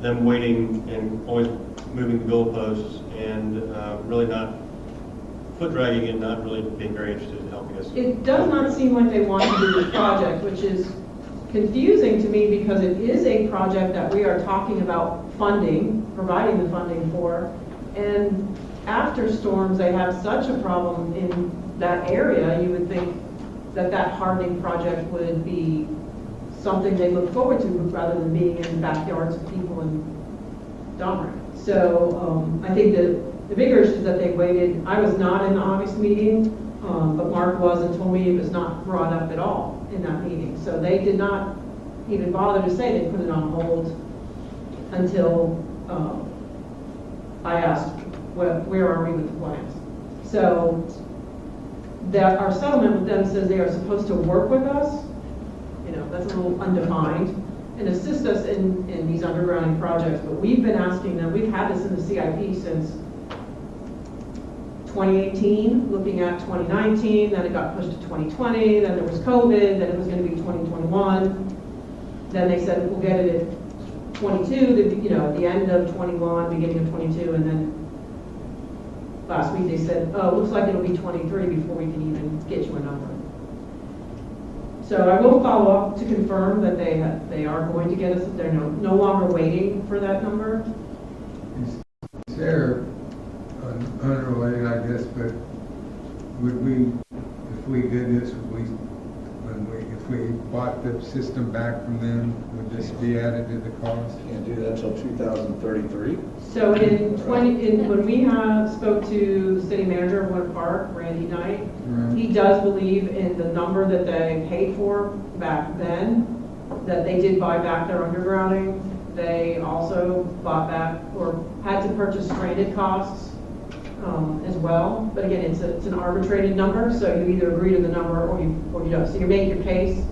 them waiting and always moving the goalposts and really not foot dragging and not really being very interested in helping us. It does not seem like they want to do this project, which is confusing to me because it is a project that we are talking about funding, providing the funding for. And after storms, they have such a problem in that area, you would think that that hardening project would be something they look forward to rather than being in backyards of people in Dummer. So I think the bigger issue is that they waited. I was not in the August meeting, but Mark was and told me it was not brought up at all in that meeting. So they did not even bother to say they put it on hold until I asked, where are we with the plans? So that our settlement with them says they are supposed to work with us. You know, that's a little undefined, and assist us in these undergrounding projects. But we've been asking them, we've had this in the CIP since 2018, looking at 2019, then it got pushed to 2020, then there was COVID, then it was going to be 2021. Then they said we'll get it at 22, you know, at the end of 21, beginning of 22, and then last week they said, oh, it looks like it'll be 23 before we can even get you a number. So I will follow up to confirm that they are going to get us, they're no longer waiting for that number. Is there, unrelated, I guess, but would we, if we did this, if we bought the system back from them, would this be added to the cost? Can't do that until 2033. So when we spoke to the city manager of Wood Park, Randy Knight, Right. he does believe in the number that they paid for back then, that they did buy back their undergrounding. They also bought back or had to purchase stranded costs as well. But again, it's an arbitrated number, so you either agree to the number or you don't. So you make your case,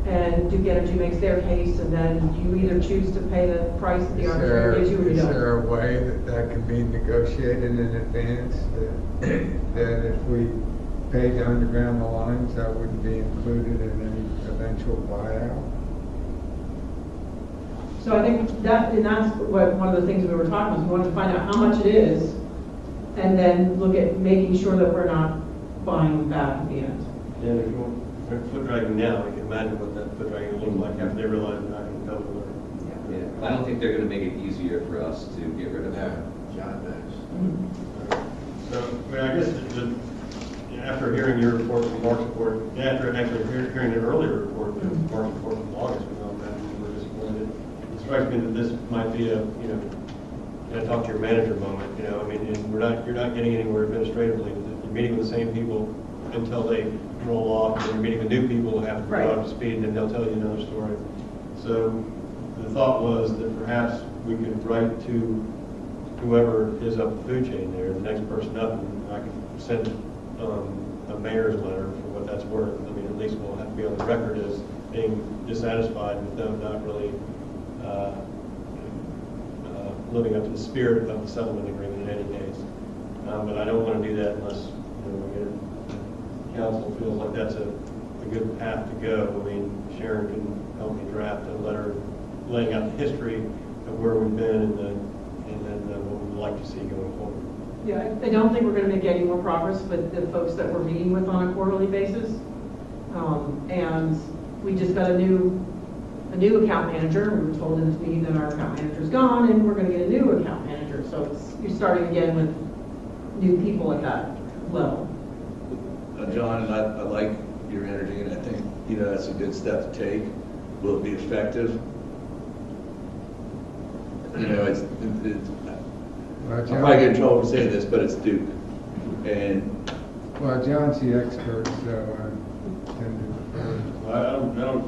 and Duke Energy makes their case, and then you either choose to pay the price that the arbitrator gives you or you don't. Is there a way that can be negotiated in advance, that if we paid to underground the lines, that wouldn't be included in any eventual buyout? So I think that's what one of the things we were talking about. We wanted to find out how much it is, and then look at making sure that we're not buying back at the end. And if you want foot dragging now, I can imagine what that foot dragging will look like after they realize they're not going to come to Yeah, I don't think they're gonna make it easier for us to get rid of that. So, I mean, I guess after hearing your report from Mark's report, after actually hearing an earlier report, Mark's report from August, we know that we were disappointed. It strikes me that this might be a, I talk to your manager moment, I mean, and you're not getting anywhere administratively. You're meeting with the same people until they roll off, and then you're meeting with new people who have to go up to speed, and then they'll tell you another story. So the thought was that perhaps we could write to whoever is up the food chain there, the next person up, and I could send a mayor's letter for what that's worth. I mean, at least we'll have to be on the record as being dissatisfied with them not really living up to the spirit of the settlement agreement in any case. But I don't want to do that unless council feels like that's a good path to go. I mean, Sharon can help me draft a letter laying out the history of where we've been and then what we'd like to see going forward. Yeah, I don't think we're going to make any more progress with the folks that we're meeting with on a quarterly basis. And we just got a new account manager. We were told in this meeting that our account manager's gone, and we're going to get a new account manager. So you're starting again with new people at that level. John, and I like your energy, and I think, that's a good step to take. Will it be effective? It's Well, I'm probably getting in trouble for saying this, but it's Duke. And well, John's the expert, so I tend to defer. Well, I don't know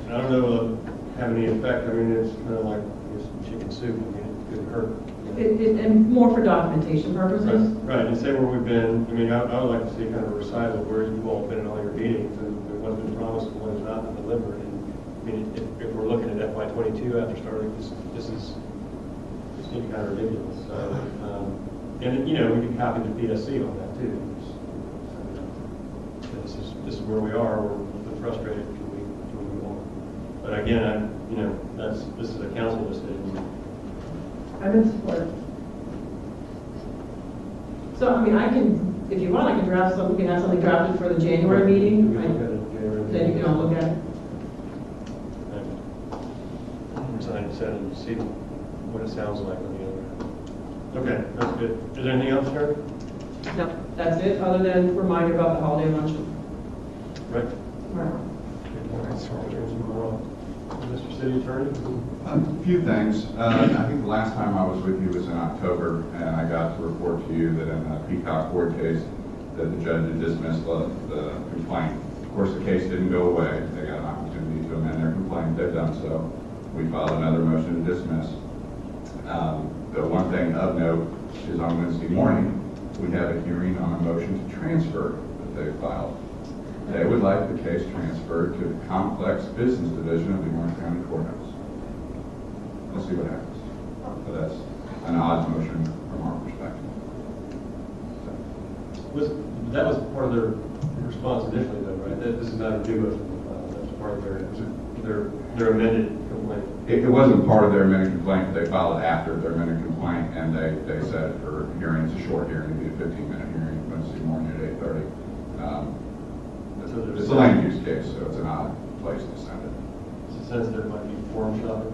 if it'll have any effect. I mean, it's kind of like chicken soup. I mean, it could hurt. And more for documentation purposes. Right, and say where we've been. I mean, I would like to see kind of a recital of where you've all been in all your meetings and what's been promised and what has not been delivered. And I mean, if we're looking at FY22 after starting, this is seemed kind of ridiculous. So, and, you know, we could copy the PSC on that too. This is where we are, we're a bit frustrated, can we move on? But again, you know, this is a council decision. I'm in support. So, I mean, I can, if you want, I can draft something, we can have something drafted for the January meeting. We can look at it in January. Then you can all look at it. Sign it, send it, and see what it sounds like on the other. Okay, that's good. Is there anything else, Sharon? No, that's it, other than reminder about the holiday luncheon. Right? Right. Mr. City Attorney? A few things. I think the last time I was with you was in October, and I got to report to you that in the Peacock Court case, that the judge had dismissed the complaint. Of course, the case didn't go away. They got an opportunity to amend their complaint. They've done so. We filed another motion to dismiss. The one thing of note is on Wednesday morning, we have a hearing on a motion to transfer that they filed. They would like the case transferred to the Complex Business Division of the Orange County Courthouse. We'll see what happens. But that's an odd motion from our perspective. That was part of their response initially though, right? This is not a new motion. That's part of their amended complaint. It wasn't part of their amended complaint, but they filed it after their amended complaint, and they set it for hearing. It's a short hearing, it'll be a 15-minute hearing Wednesday morning at 8:30. It's a land use case, so it's an odd place to send it. It's a sense there might be forum shopping.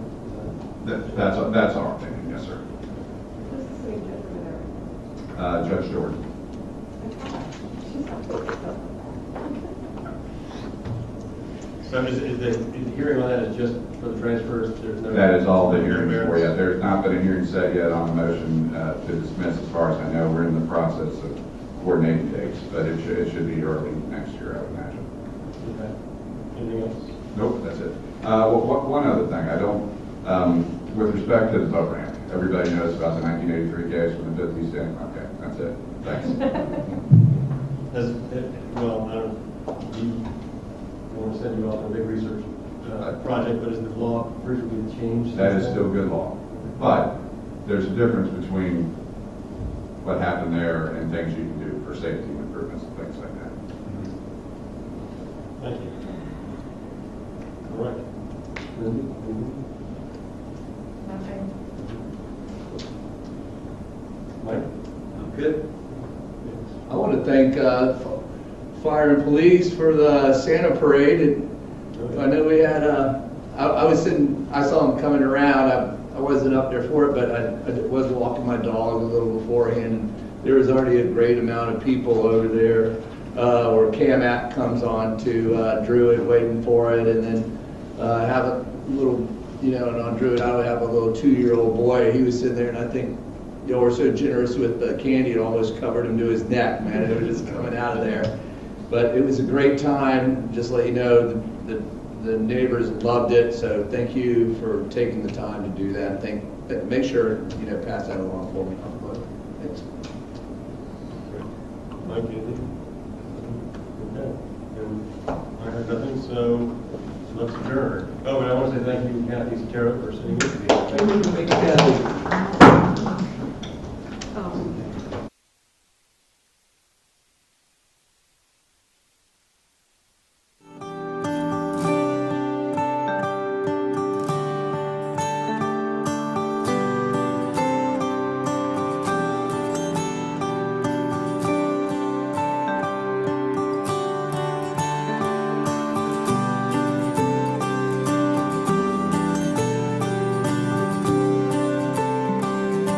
That's our opinion, yes, sir. Who's the city judge over there? Judge Jordan. So is the hearing on that is just for the transfers? There's no. That is all the hearing for you. There's not been a hearing set yet on the motion to dismiss. As far as I know, we're in the process of coordinating dates, but it should be early next year, I would imagine. Okay. Anything else? Nope, that's it. One other thing, I don't, with respect to the boat ramp, everybody knows about the 1983 case from the 50s. Okay, that's it. Thanks. Well, I don't, you want to send you off on a big research project, but is the law recently changed? That is still good law. But there's a difference between what happened there and things you can do for safety improvements and things like that. Thank you. All right. Nothing. Mike? I'm good. I want to thank Fire and Police for the Santa Parade. And I know we had, I saw them coming around. I wasn't up there for it, but I was walking my dog a little beforehand. And there was already a great amount of people over there where Cam comes on to Druid waiting for it. And then I have a little, and on Druid, I have a little 2-year-old boy. He was sitting there, and I think y'all were so generous with the candy, it almost covered him to his neck, man. It was just coming out of there. But it was a great time. Just to let you know, the neighbors loved it. So thank you for taking the time to do that. Make sure, pass that along for me. Thanks. Mike, anything? Okay. And I heard nothing, so let's adjourn. Oh, and I want to say thank you, Kathy Sotero, for sitting with me. Thank you, Kathy.